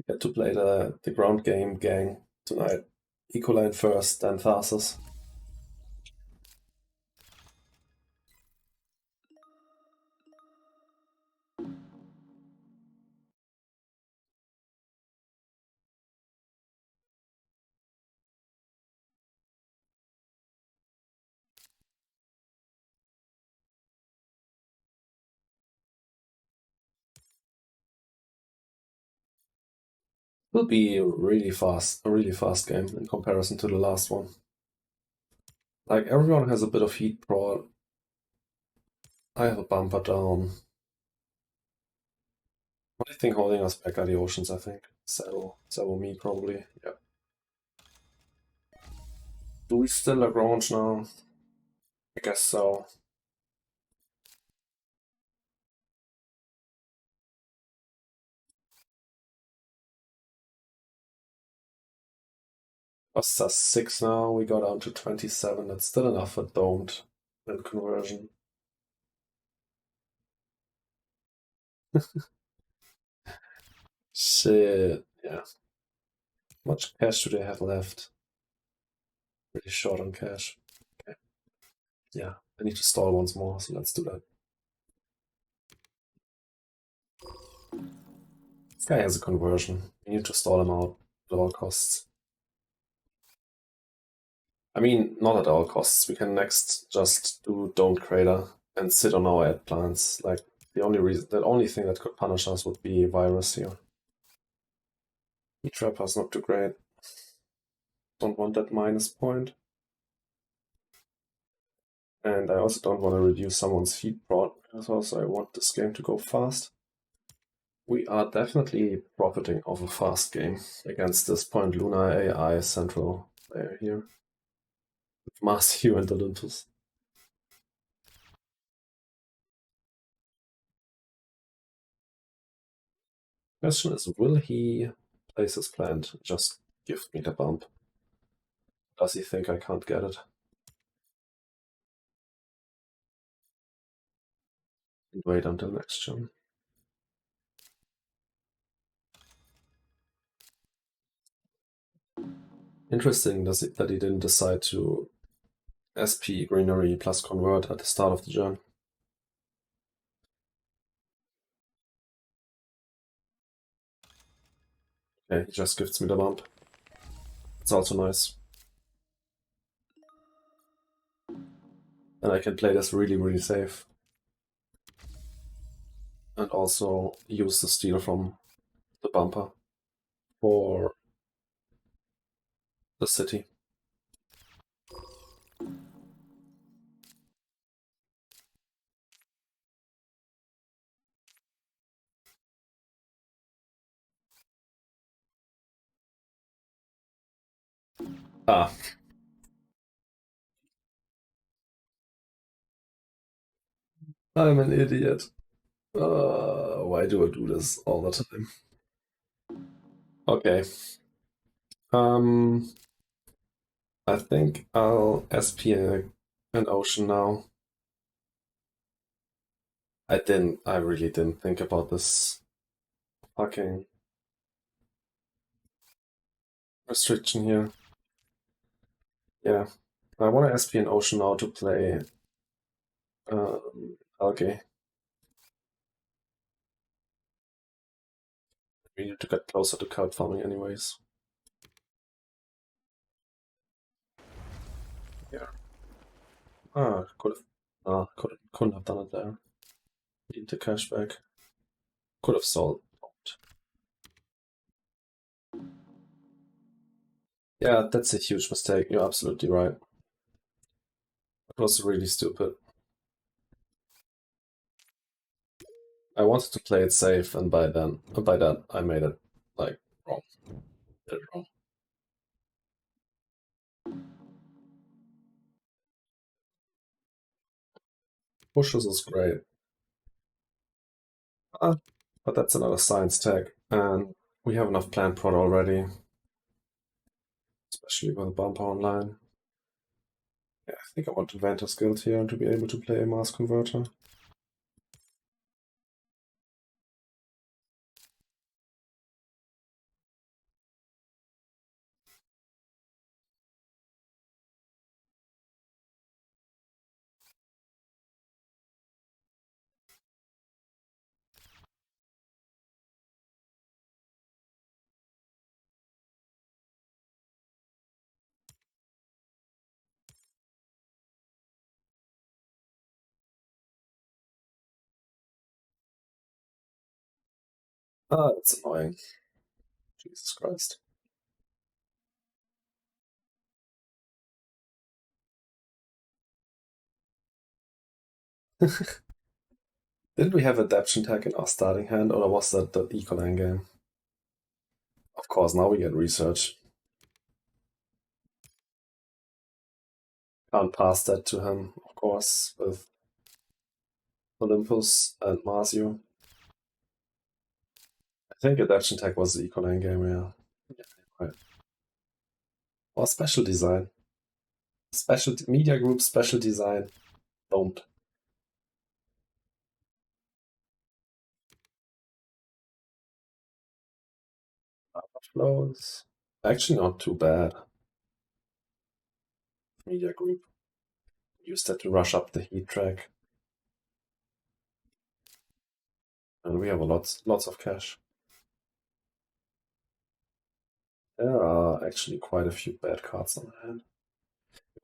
Get to play the ground game gang tonight. Ecoline first, then Tharsis. Will be a really fast game in comparison to the last one. Like everyone has a bit of heat prod. I have a bumper down. Only thing holding us back are the oceans, I think. Sell me probably. Yeah. Do we still Lagrange now? I guess so. Us are 6 now, we got down to 27. That's still enough for domed and conversion. Shit. Yeah. Much cash do they have left? Pretty short on cash. Okay. Yeah, I need to stall once more, so let's do that. This guy has a conversion. We need to stall him out at all costs. I mean, not at all costs. We can next just do Don't Crater and sit on our ad plants. Like, the only thing that could punish us would be virus here. Trapper's not too great. Don't want that minus point. And I also don't want to reduce someone's feed prod, because also I want this game to go fast. We are definitely profiting of a fast game against this Point Luna AI central player here. With Mars Hugh and Olympus. Question is, will he place his plant just give me the bump? Does he think I can't get it? And wait until next turn. Interesting that he didn't decide to SP Greenery plus Convert at the start of the turn. Okay, he just gives me the bump. It's also nice. And I can play this really, really safe. And also use the steal from the bumper for the city. Ah, I'm an idiot. Why do I do this all the time? Okay. I think I'll SP An ocean now. I really didn't think about this fucking restriction here. Yeah. I want to SP an ocean now to play algae. We need to get closer to cloud farming anyways. Yeah. Could have. Couldn't have done it there. Need the cash back. Could have sold. Yeah, that's a huge mistake. You're absolutely right. It was really stupid. I wanted to play it safe, and by that, I made it like wrong. Did it wrong. Pushes is great. Uh, but that's another science tag, and we have enough plant prod already, especially with a bumper online. Yeah, I think I want Inventor's Guild here to be able to play a Mars Converter. Ah, that's annoying. Jesus Christ. Didn't we have Adaption tag in our starting hand, or was that the Ecolang game? Of course, now we get Research. Can't pass that to him, of course, with Olympus and Marzio. I think Adaption tag was the Ecolang game, yeah. Right. Or Special Design. Special Media Group Special Design. Don't. Flows. Actually, not too bad. Media Group. Use that to rush up the heat track. And we have lots of cash. There are actually quite a few bad cards on hand.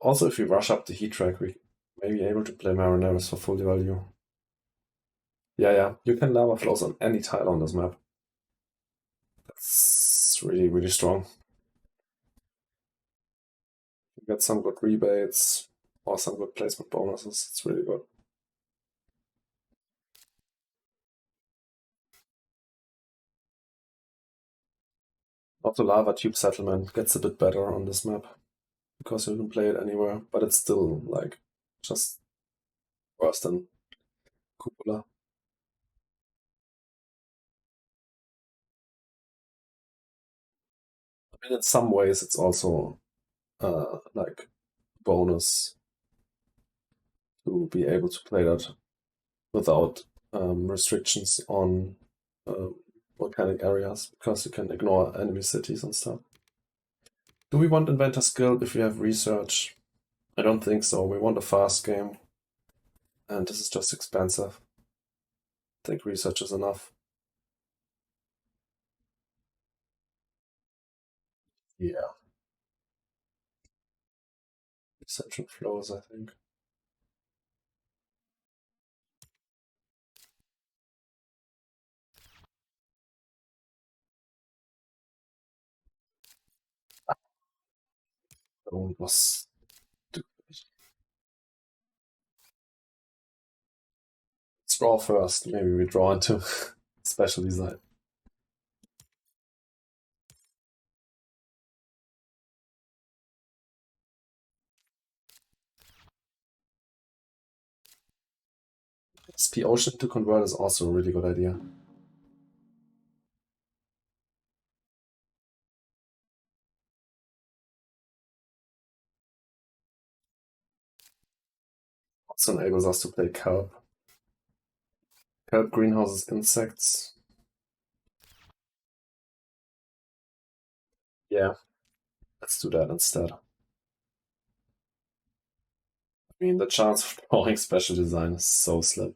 Also, if we rush up the heat track, we may be able to play Marineris for full value. Yeah, you can lava flows on any tile on this map. That's really strong. You get some good rebates or some good placement bonuses. It's really good. Also, Lava Tube Settlement gets a bit better on this map because you can play it anywhere, but it's still like just worse than Cupola. I mean, in some ways, it's also like bonus to be able to play that without restrictions on um, volcanic areas because you can ignore enemy cities and stuff. Do we want Inventor's Guild if we have research? I don't think so. We want a fast game, and this is just expensive. I think research is enough. Yeah, research and flows, I think. So it was stupid. Let's draw first. Maybe we draw into special design. SP Ocean to convert is also a really good idea. also enables us to play kelp. Kelp greenhouses insects. Yeah, let's do that instead. I mean, the chance of drawing special design is so slim.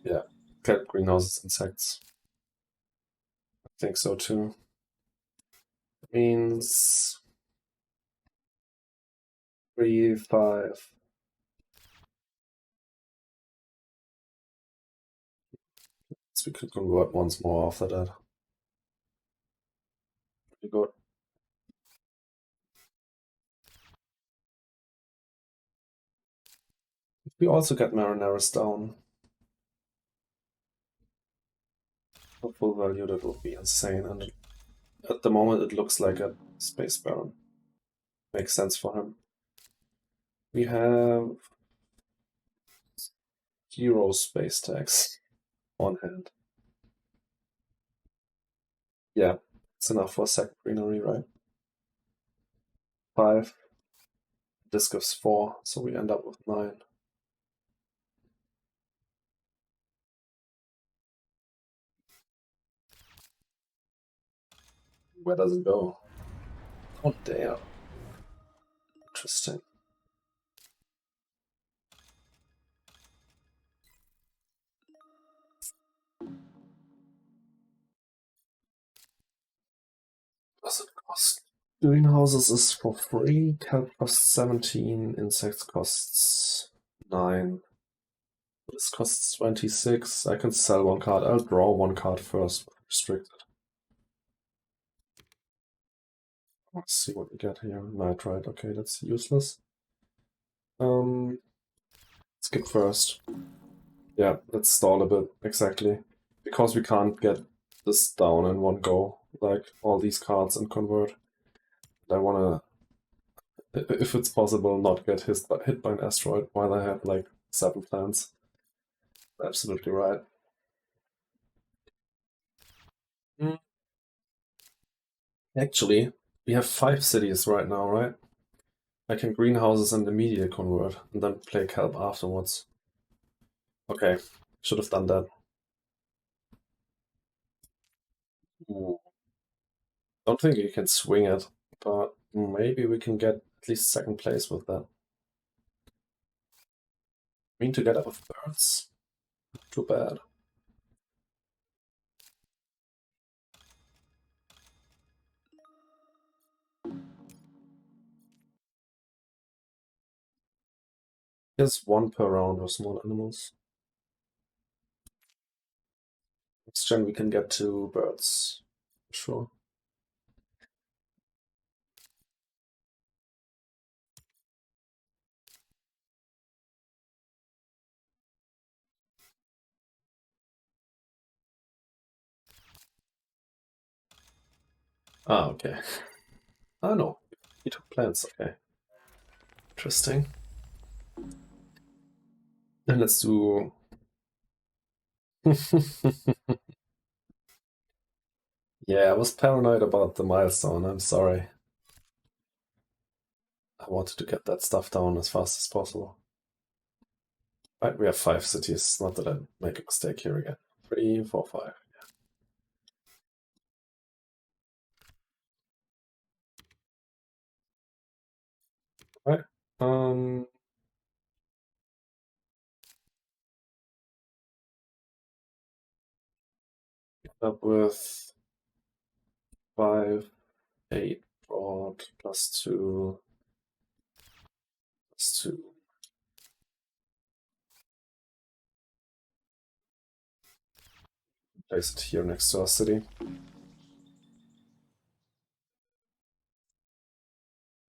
Yeah, kelp greenhouses insects. I think so too. Means 3, 5. So we could convert once more after that. Pretty good. If we also get Marineris down, for full value, that would be insane. And at the moment, it looks like a Space Baron. Makes sense for him. We have Hero Space Tags on hand. Yeah, it's enough for second greenery, right? 5. This gives 4, so we end up with 9. Where does it go? Oh, damn. Interesting. Does it cost? Greenhouses is for free, kelp costs 17, insects costs 9. This costs 26. I can sell one card. I'll draw one card first, restricted. Let's see what we get here. Nitrite, okay, that's useless. Skip first. Yeah, let's stall a bit, exactly. Because we can't get this down in one go, like all these cards and convert. I wanna, if it's possible, not get hit by an asteroid while I have like 7 plants. Absolutely right. Actually, we have 5 cities right now, right? I can greenhouses and immediate convert, and then play kelp afterwards. Okay, should have done that. Ooh. Don't think you can swing it, but maybe we can get at least second place with that. Mean to get up with birds? Too bad. Here's 1 per round with small animals. Next turn we can get 2 birds. Sure. Ah, okay. Ah, no. He took plants, okay. Interesting. And let's do... Yeah, I was paranoid about the milestone, I'm sorry. I wanted to get that stuff down as fast as possible. Right, we have 5 cities, not that I make a mistake here again. 3, 4, 5. Yeah. Right. Up with 5, 8 broad, +2, +2. Place it here next to our city.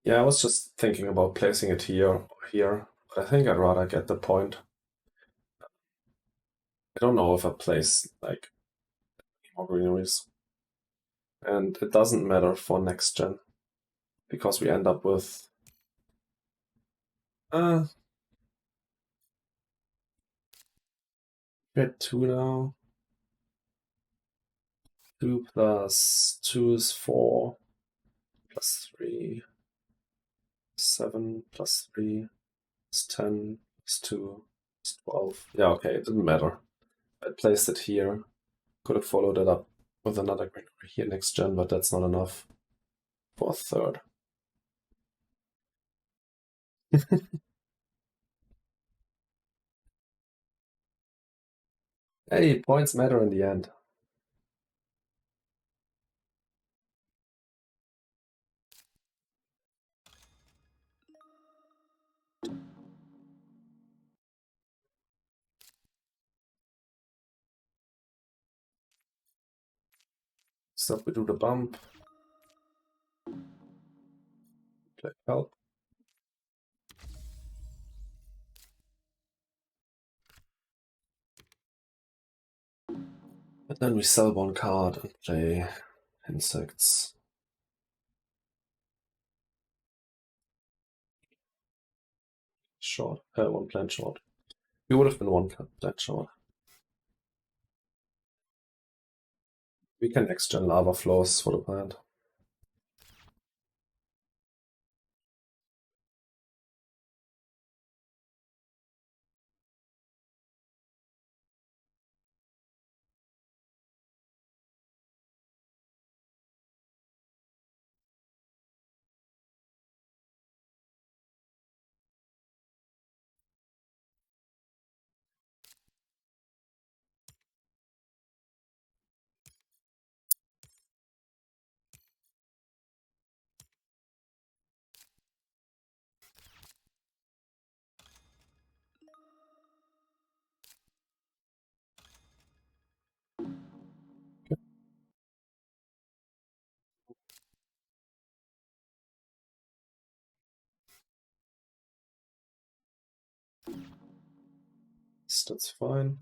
Yeah, I was just thinking about placing it here or here, but I think I'd rather get the point. I don't know if I place like more greeneries. And it doesn't matter for next gen, because we end up with we had 2 now. 2 plus 2 is 4, plus 3, 7 plus 3 is 10, plus 2 is 12. Yeah, okay, it didn't matter. I placed it here. Could have followed it up with another green over here next gen, but that's not enough for a third. Hey, points matter in the end. So we do the bump. Play help. And then we sell one card and play insects. Short. One plant short. We would have been one plant short. We can next gen lava flows for the plant. That's fine.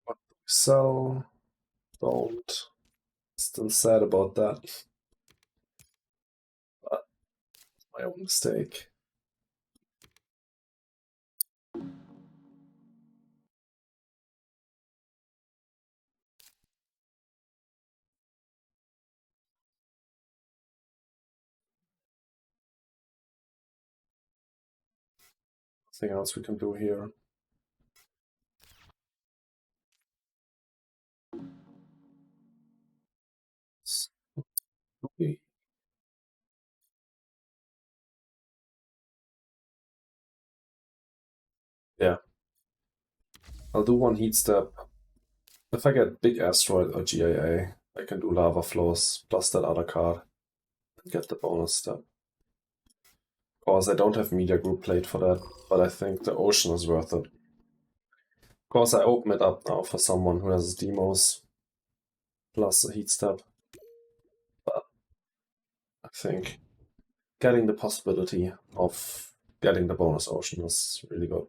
What do we sell? Don't. Still sad about that. But my own mistake. Nothing else we can do here. Okay. Yeah. I'll do one heat step. If I get big asteroid or GIA, I can do lava flows plus that other card and get the bonus step. Of course, I don't have media group played for that, but I think the ocean is worth it. Of course, I open it up now for someone who has demos plus a heat step. But I think getting the possibility of getting the bonus ocean is really good.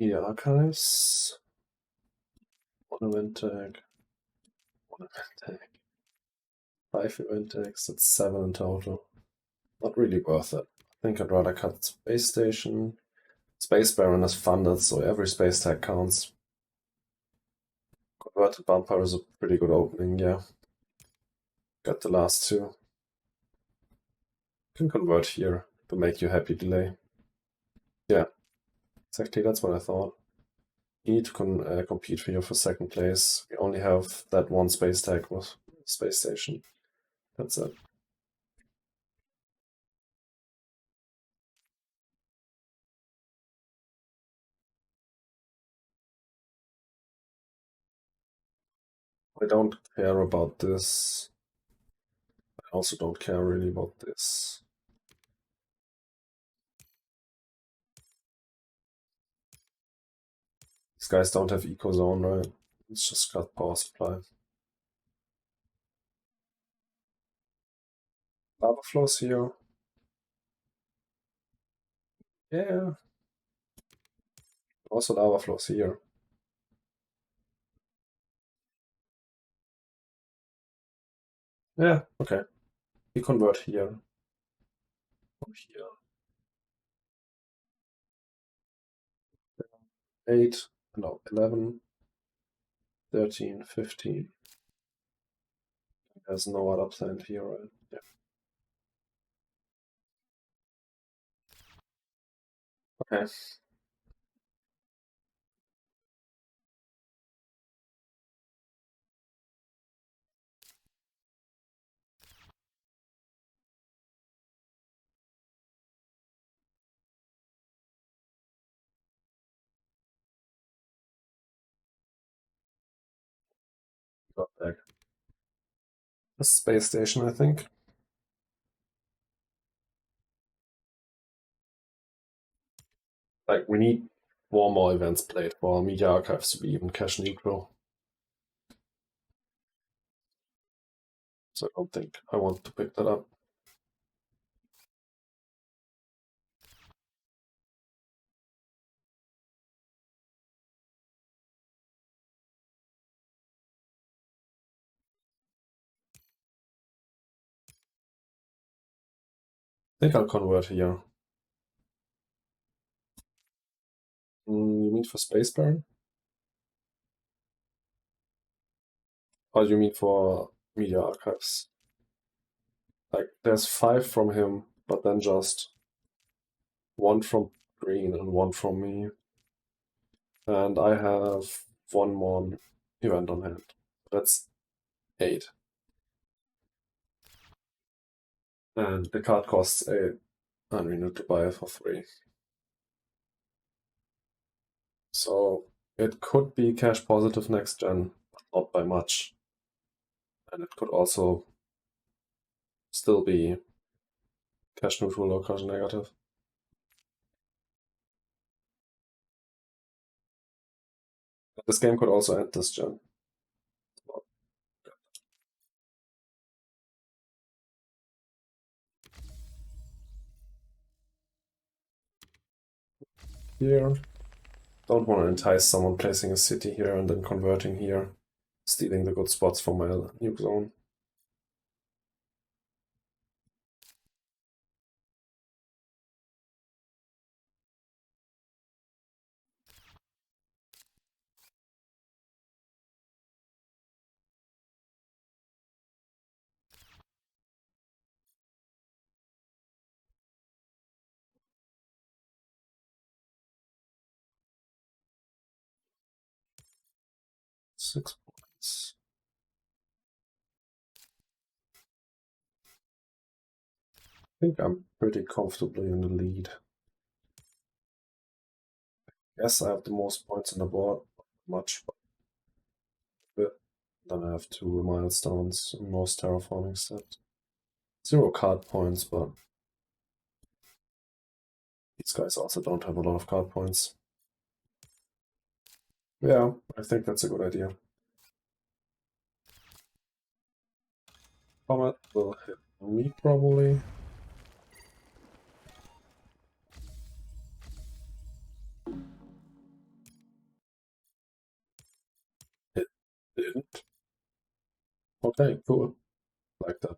Media archives. One event tag. One event tag. 5 event tags. That's 7 in total. Not really worth it. I think I'd rather cut Space Station. Space Baron is funded, so every space tag counts. Converted Bumper is a pretty good opening, yeah. Got the last two. Can convert here to make you happy delay. Yeah, exactly, that's what I thought. You need to compete here for second place. We only have that one space tag with Space Station. That's it. I don't care about this. I also don't care really about this. These guys don't have Eco Zone, right? It's just got power supply. Lava flows here. Yeah. Also lava flows here. Yeah, okay. We convert here. Or here. 8, no, 11, 13, 15. There's no other plant here, right? Yeah. Okay. Got back. A space station, I think. Like, we need one more events played for media archives to be even cache neutral. So I don't think I want to pick that up. I think I'll convert here. You mean for Space Baron? Or do you mean for media archives? Like, there's 5 from him, but then just 1 from Green and 1 from me. And I have 1 more event on hand. That's 8. And the card costs 8. And we need to buy it for 3. So it could be cash positive next gen, but not by much. And it could also still be cash neutral or cash negative. This game could also end this gen. Here. Don't want to entice someone placing a city here and then converting here, stealing the good spots from my nuke zone. Six points. I think I'm pretty comfortably in the lead. Yes, I have the most points on the board, not much, but then I have 2 milestones and most terraforming set. 0 card points, but these guys also don't have a lot of card points. Yeah, I think that's a good idea. Comet will hit me probably. It didn't. Okay, cool. Like that.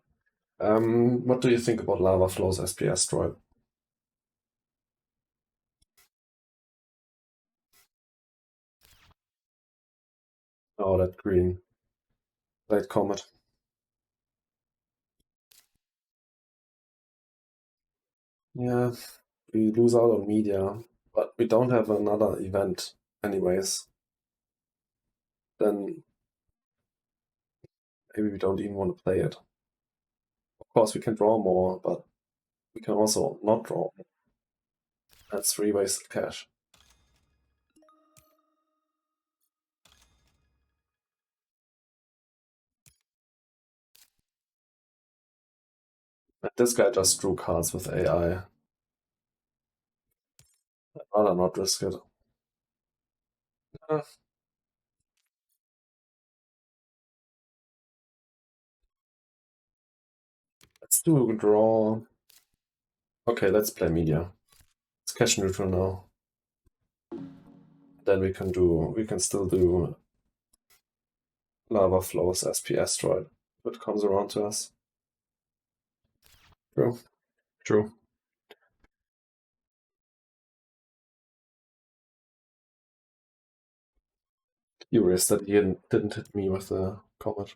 What do you think about Lava Flow's SP Asteroid? Oh, that green. Late Comet. Yeah, we lose out on media, but we don't have another event anyways. Then maybe we don't even want to play it. Of course, we can draw more, but we can also not draw. That's 3 wasted cash. And this guy just drew cards with AI. I'd rather not risk it. Uh, let's do a draw. Okay, let's play media. It's cash neutral now. Then we can still do Lava Flows SP Asteroid if it comes around to us. True. True. Curious that he didn't hit me with the comet.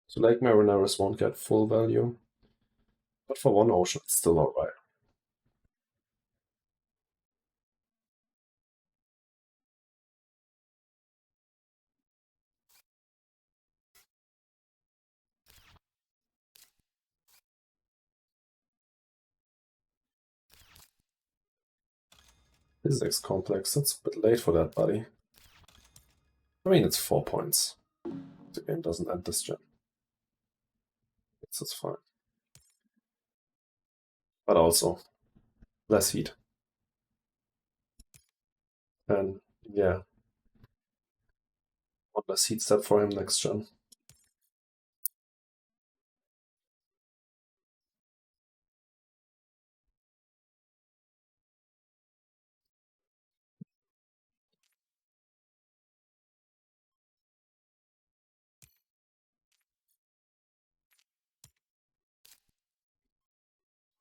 So Lake Marineris won't get full value, but for one ocean, it's still alright. Physics complex, that's a bit late for that, buddy. I mean, it's 4 points. The game doesn't end this gen. It's fine. But also, less heat. And yeah, one less heat step for him next gen.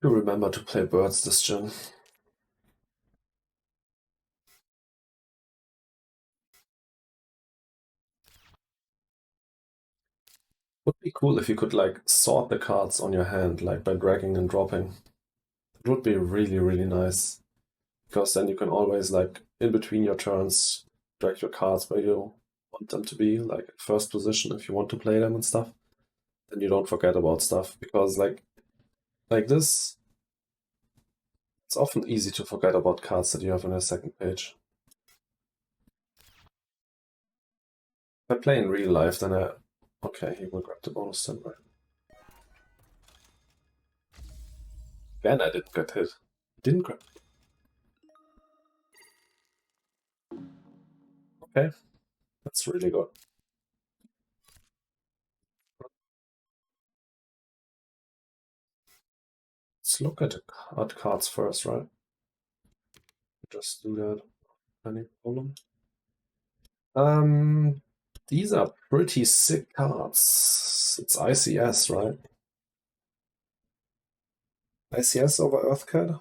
You remember to play birds this gen. Would be cool if you could like sort the cards on your hand, like by dragging and dropping. It would be really, really nice. Because then you can always like in between your turns drag your cards where you want them to be, like first position if you want to play them and stuff. Then you don't forget about stuff. Because like this, it's often easy to forget about cards that you have on your second page. If I play in real life, then okay, he will grab the bonus then, right? Again, I didn't get hit. Didn't grab. Okay, that's really good. Let's look at the cards first, right? Just do that. Any problem? These are pretty sick cards. It's ICS, right? ICS over Earthcat?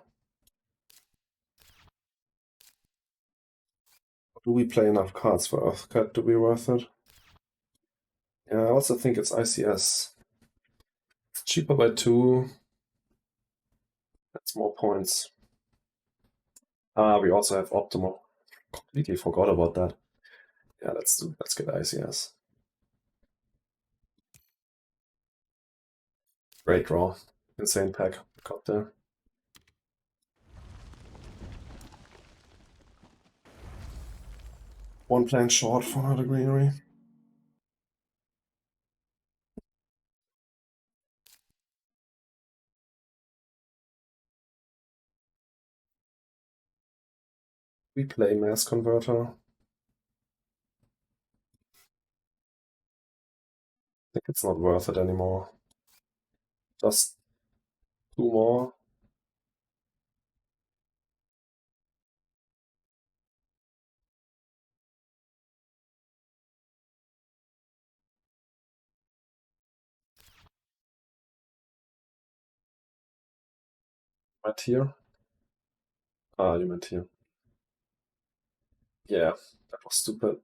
Do we play enough cards for Earthcat to be worth it? Yeah, I also think it's ICS. It's cheaper by 2. That's more points. Ah, we also have Optimal. Completely forgot about that. Yeah, let's get ICS. Great draw. Insane pack. Got there. One plan short for the greenery. We play Mass Converter. I think it's not worth it anymore. Just 2 more. Right here. Ah, you meant here. Yeah, that was stupid.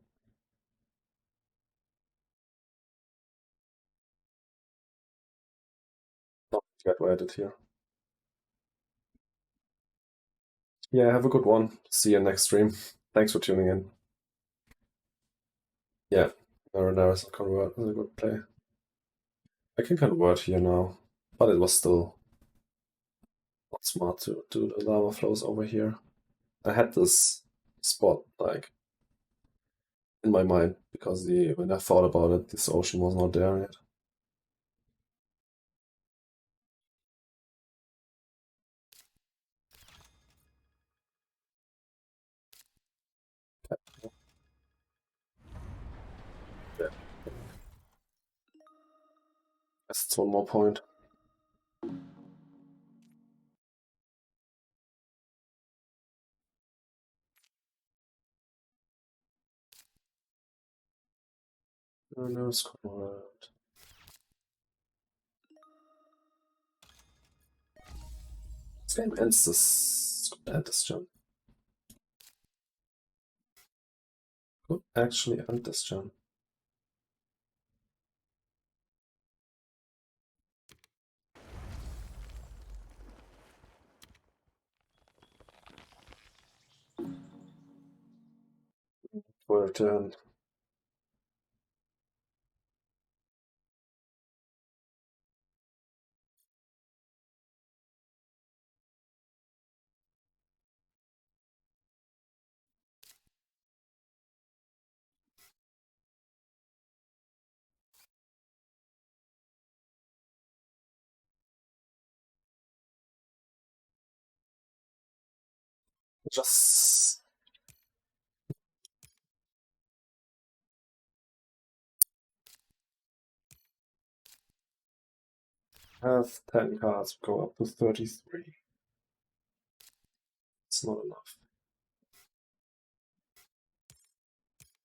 Not get weighted here. Yeah, have a good one. See you next stream. Thanks for tuning in. Yeah, Mariners convert is a good play. I can convert here now, but it was still not smart to do the lava flows over here. I had this spot like in my mind because when I thought about it, this ocean was not there yet. Yeah. Guess it's one more point. Mariners convert. This game ends this. Could end this gen. Could actually end this gen. For a turn. Just have 10 cards, go up to 33. It's not enough.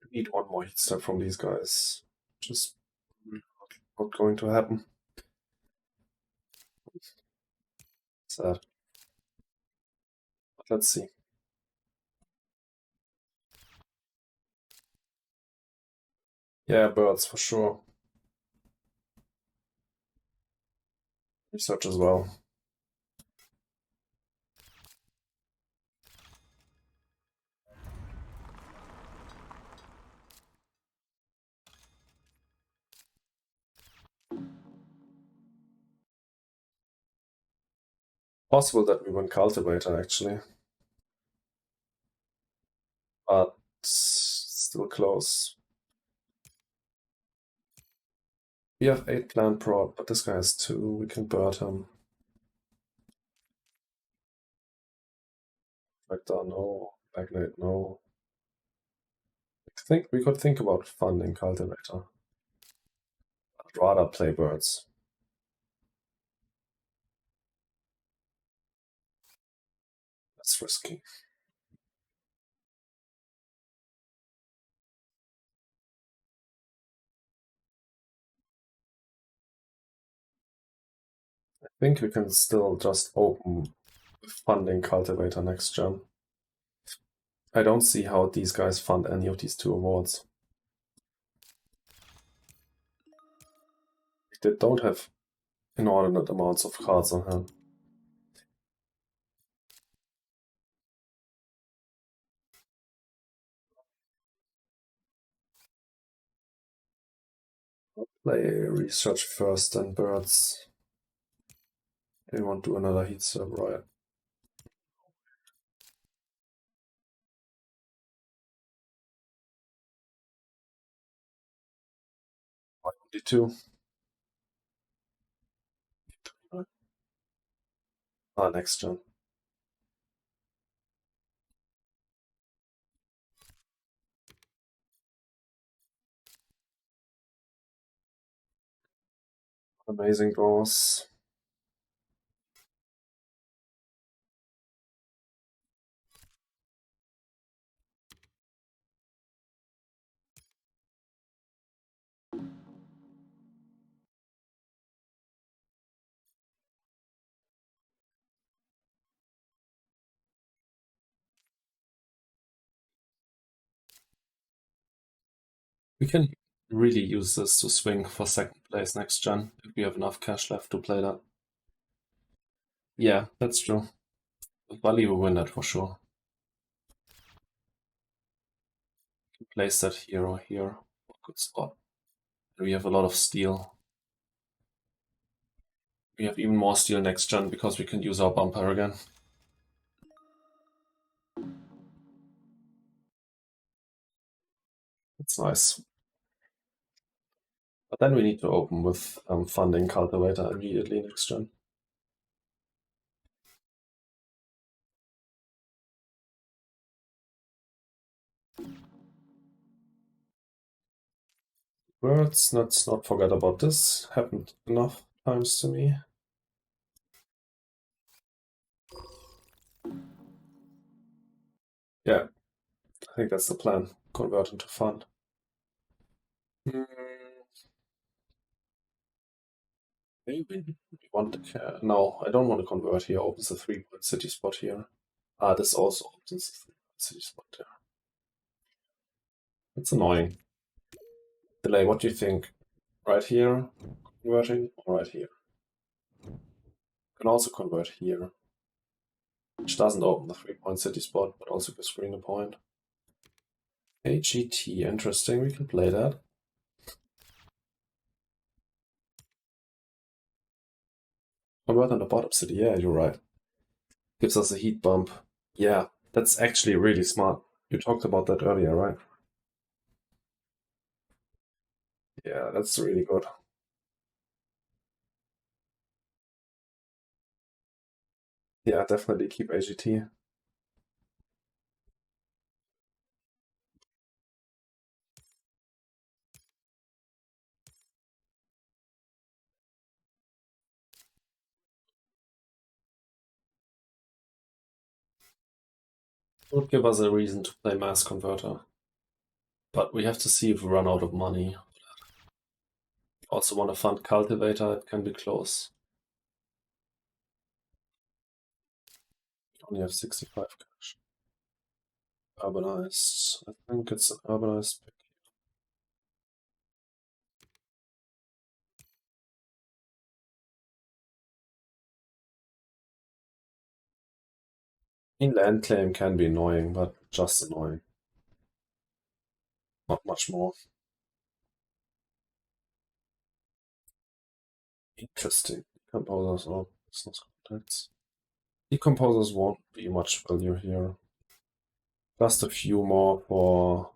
We need one more hit step from these guys. Just not going to happen. Sad. But let's see. Yeah, birds for sure. Research as well. Possible that we win Cultivator actually. But still close. We have 8 plant prod, but this guy has 2. We can bird him. Vector, no. Magnate, no. I think we could think about funding Cultivator. I'd rather play birds. That's risky. I think we can still just open with funding Cultivator next gen. I don't see how these guys fund any of these 2 awards. They don't have inordinate amounts of cards on hand. I'll play research first, then birds. They want to do another heat serve, right? 52. Next gen. Amazing draws. We can really use this to swing for second place next gen if we have enough cash left to play that. Yeah, that's true. Bali will win that for sure. Place that here or here. Good spot. We have a lot of steel. We have even more steel next gen because we can use our bumper again. That's nice. But then we need to open with funding Cultivator immediately next gen. Words, let's not forget about this. Happened enough times to me. Yeah, I think that's the plan. Convert into fund. Maybe we want to. No, I don't want to convert here. Opens the 3-point city spot here. This also opens the 3-point city spot there. It's annoying. Delay, what do you think? Right here, converting, or right here? Can also convert here, which doesn't open the 3-point city spot, but also gives green a point. AGT, interesting. We can play that. Convert on the bottom city. Yeah, you're right. Gives us a heat bump. Yeah, that's actually really smart. You talked about that earlier, right? Yeah, that's really good. Yeah, definitely keep AGT. Would give us a reason to play Mass Converter. But we have to see if we run out of money. Also want to fund Cultivator, it can be close. We only have 65 cash. Urbanized. I think it's an urbanized pick. Land claim can be annoying, but just annoying. Not much more. Interesting. Decomposers or business contacts. Decomposers won't be much value here. Just a few more for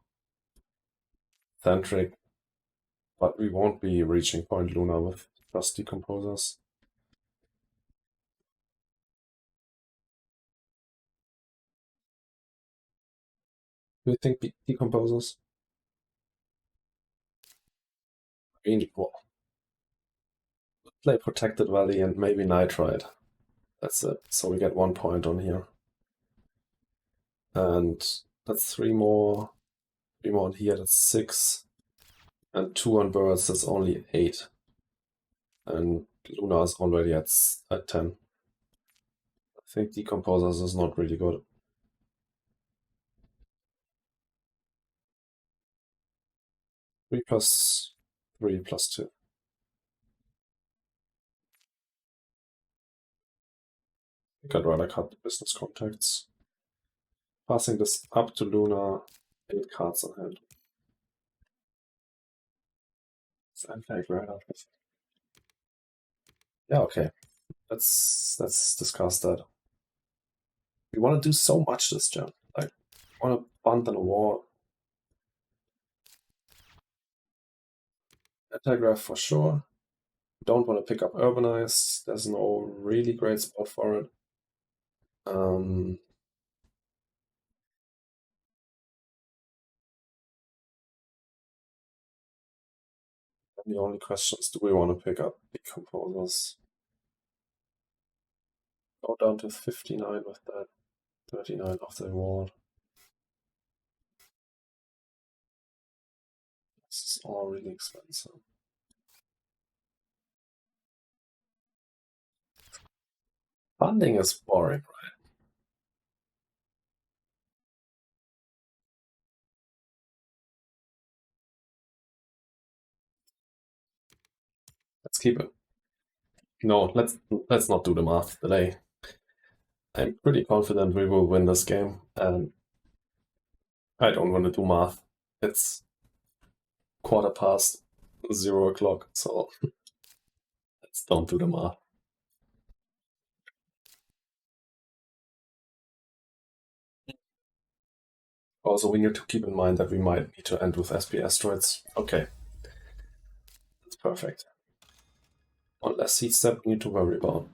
Centric, but we won't be reaching Point Luna with just Decomposers. Do you think Decomposers? I mean, well, play Protected Valley and maybe Nitride. That's it. So we get 1 point on here. And that's 3 more. 3 more on here, that's 6. And 2 on birds, that's only 8. And Luna is already at 10. I think Decomposers is not really good. 3 plus 3 plus 2. I think I'd rather cut the business contacts. Passing this up to Luna, 8 cards on hand. It's unfair, right? Yeah, okay. Let's discuss that. We want to do so much this gen. Like, we want to bunt in a war. Antigraph for sure. Don't want to pick up Urbanized. There's no really great spot for it. Um, the only question is, do we want to pick up Decomposers? Go down to 59 with that. 39 of the reward. This is all really expensive. Funding is boring, right? Let's keep it. No, let's not do the math today. I'm pretty confident we will win this game, and I don't want to do math. It's 0:15, so let's don't do the math. Also, we need to keep in mind that we might need to end with SP asteroids. Okay, that's perfect. One less seed step we need to worry about.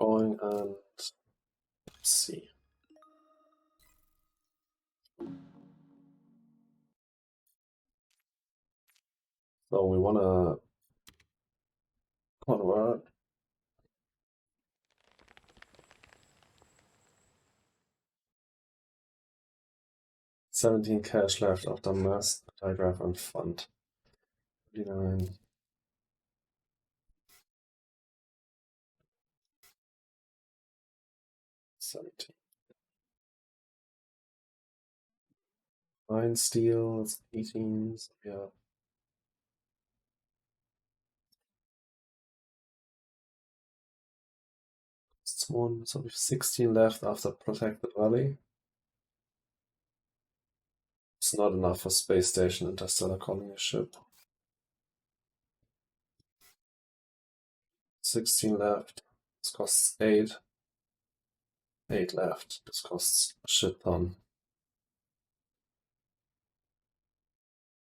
Going and let's see. So we wanna convert 17 cash left after mass diagram and fund. 39. 17. 9 steel, it's 18, so yeah. It's 1, so we have 16 left after Protected Valley. It's not enough for Space Station Interstellar Colony ship. 16 left. This costs 8. 8 left. This costs a shit ton.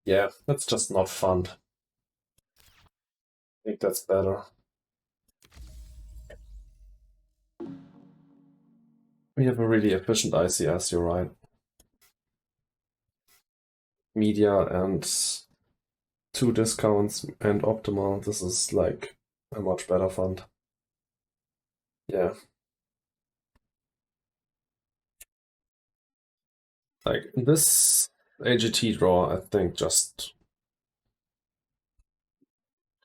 Yeah, that's just not fun. I think that's better. We have a really efficient ICS, you're right. Media and 2 discounts and optimal. This is like a much better fund. Yeah. Like this AGT draw, I think just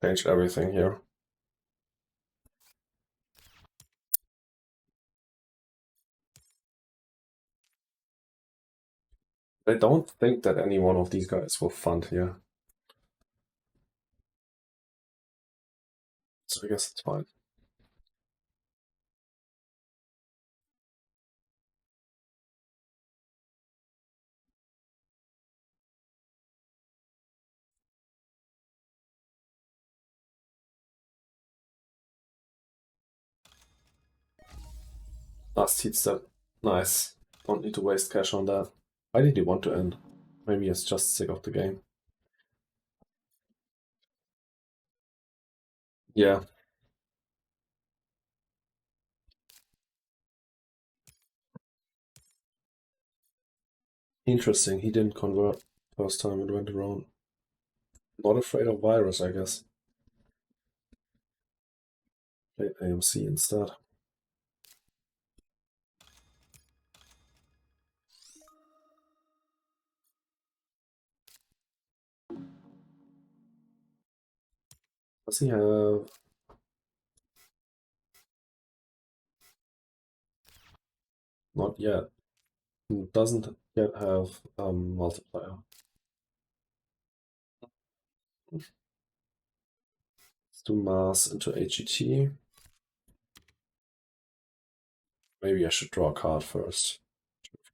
changed everything here. I don't think that any one of these guys will fund here. So I guess it's fine. Last heat step. Nice. Don't need to waste cash on that. Why did he want to end? Maybe he's just sick of the game. Yeah. Interesting. He didn't convert first time it went around. Not afraid of virus, I guess. Played AMC instead. Does he have... Not yet. He doesn't yet have multiplier. Let's do mass into HET. Maybe I should draw a card first.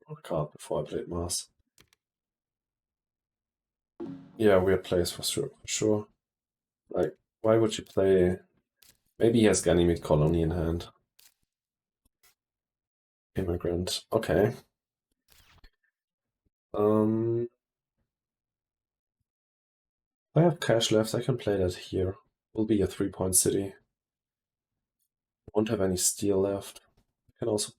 Draw a card before I played mass. Yeah, weird plays for sure. Like, why would you play... Maybe he has Ganymede Colony in hand. Immigrant. Okay. If I have cash left, I can play that here. Will be a 3-point city. Won't have any steel left. I can also...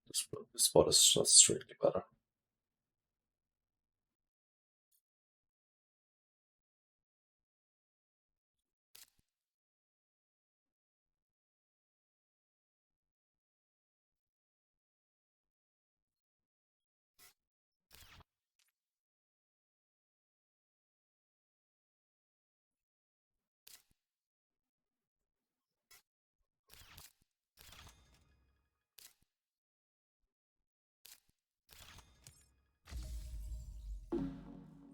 This spot is just strictly better.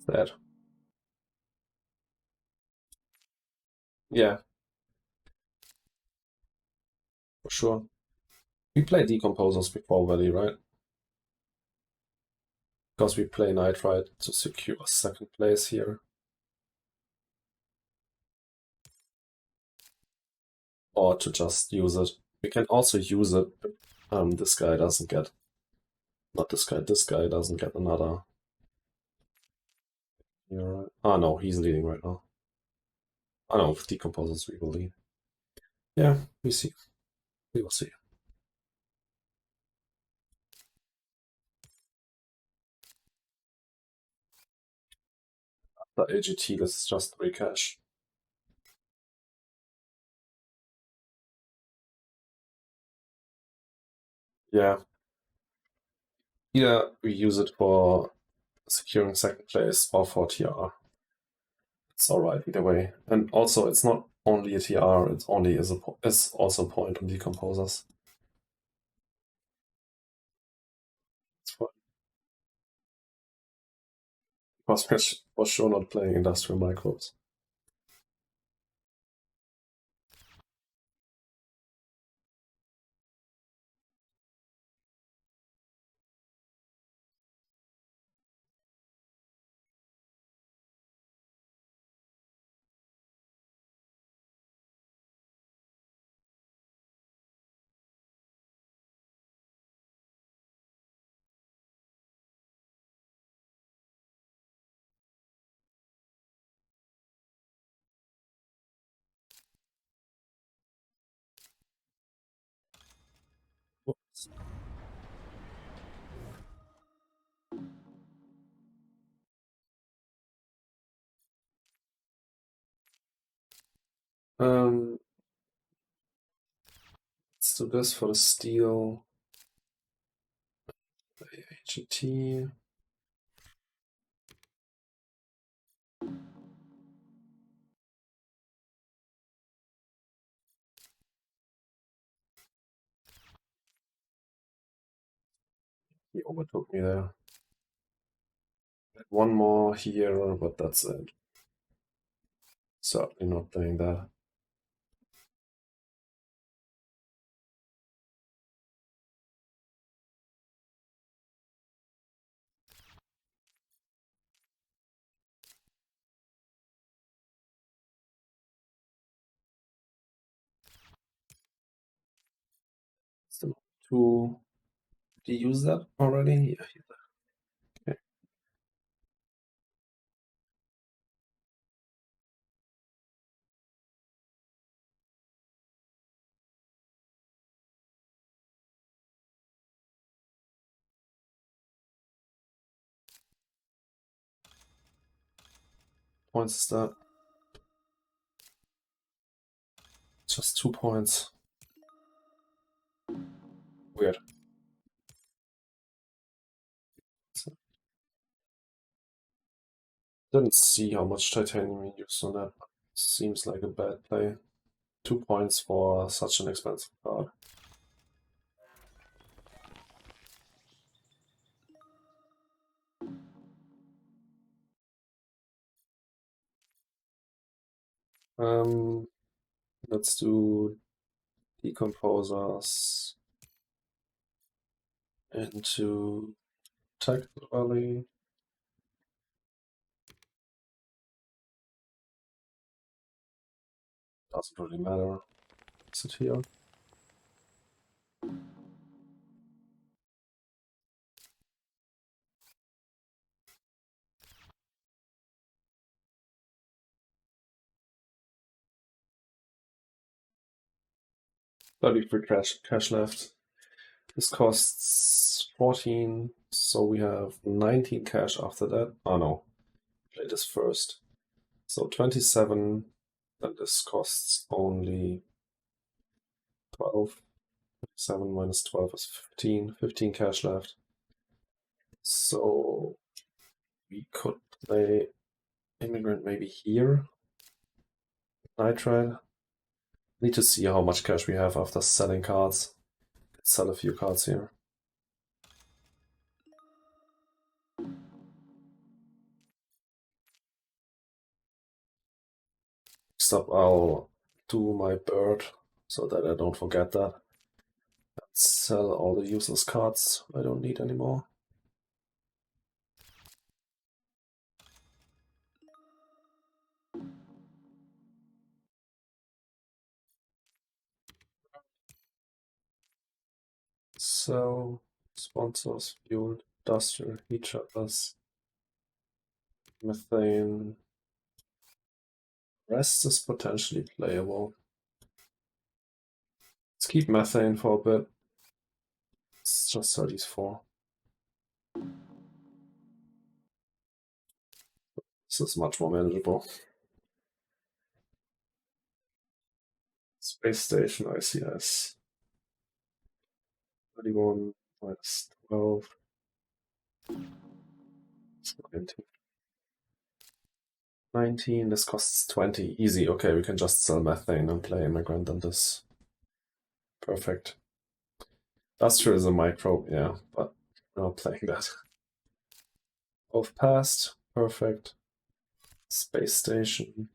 That. Yeah, for sure. We play Decomposers before Valley, right? Because we play Nitrite to secure second place here. Or to just use it. We can also use it. This guy doesn't get... Not this guy doesn't get another... Right. Ah, no, he's leading right now. Ah, no, with Decomposers we will lead. Yeah, we see. We will see. The AGT, this is just 3 cash. Yeah. Either we use it for securing second place or for TR. It's alright either way. And also, it's not only a TR, it's only is also a point on decomposers. It's fine. Because for sure not playing industrial microbes. Um, let's do this for the steel. AGT. He overtook me there. One more here, but that's it. Certainly not playing that. Still 2. Did you use that already? Yeah. Okay. Points is that? Just 2 points. Weird. So, didn't see how much titanium he used on that. Seems like a bad play. 2 points for such an expensive card. Let's do decomposers into tactical rally. Doesn't really matter. Is it here? $33 cash left. This costs 14, so we have 19 cash after that. Oh no, play this first. So 27, then this costs only 12. 7 minus 12 is 15. 15 cash left. So we could play Immigrant maybe here. Nitride. Need to see how much cash we have after selling cards. Could sell a few cards here. Next up, I'll do my bird so that I don't forget that. Sell all the useless cards I don't need anymore. So, sponsors, fuel, industrial, heat trappers, methane. Rest is potentially playable. Let's keep methane for a bit. It's just 34. This is much more manageable. Space station, ICS. 31 minus 12. 19. 19, this costs 20. Easy. Okay, we can just sell methane and play immigrant on this. Perfect. Industrial is a micro, yeah, but we're not playing that. Both passed. Perfect. Space station.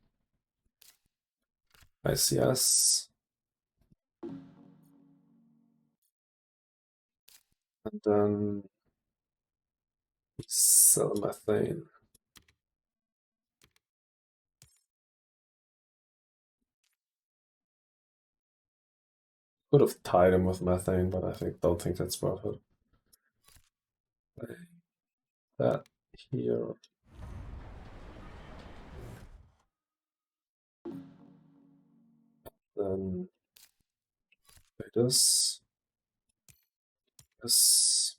ICS. And then sell methane. Could have tied him with methane, but I don't think that's worth it. That here. Then play this. This.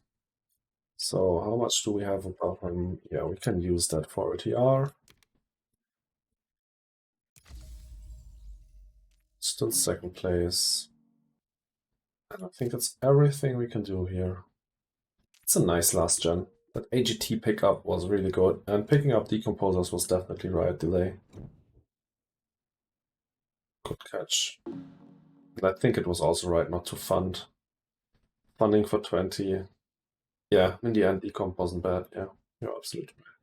So how much do we have above him? Yeah, we can use that for a TR. Still second place. And I think that's everything we can do here. It's a nice last gen. That AGT pickup was really good, and picking up decomposers was definitely right delay. Good catch. And I think it was also right not to fund. Funding for 20. Yeah, in the end, decomp wasn't bad. Yeah, you're absolutely right.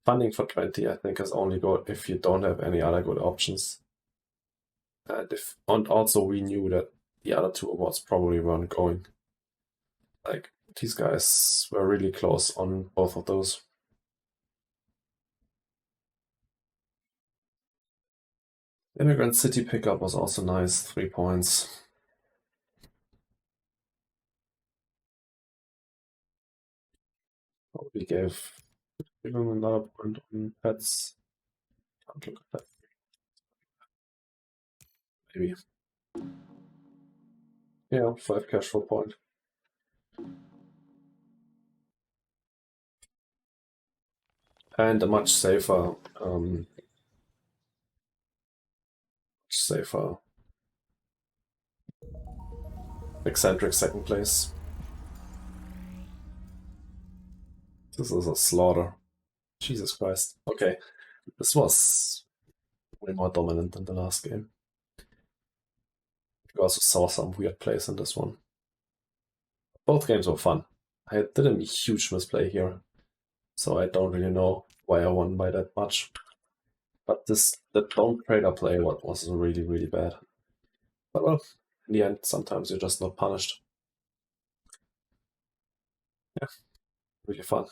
Funding for 20, I think, is only good if you don't have any other good options. And also we knew that the other two awards probably weren't going. Like, these guys were really close on both of those. Immigrant City pickup was also nice, 3 points. Probably gave him another point on pets. Can't look at that. Maybe. Yeah, 5 cash flow point. And a much safer eccentric second place. This is a slaughter. Jesus Christ. Okay, this was way more dominant than the last game. We also saw some weird plays in this one. Both games were fun. I did a huge misplay here, so I don't really know why I won by that much. But the don't trader play was really, really bad. But well, in the end, sometimes you're just not punished. Yeah, really fun.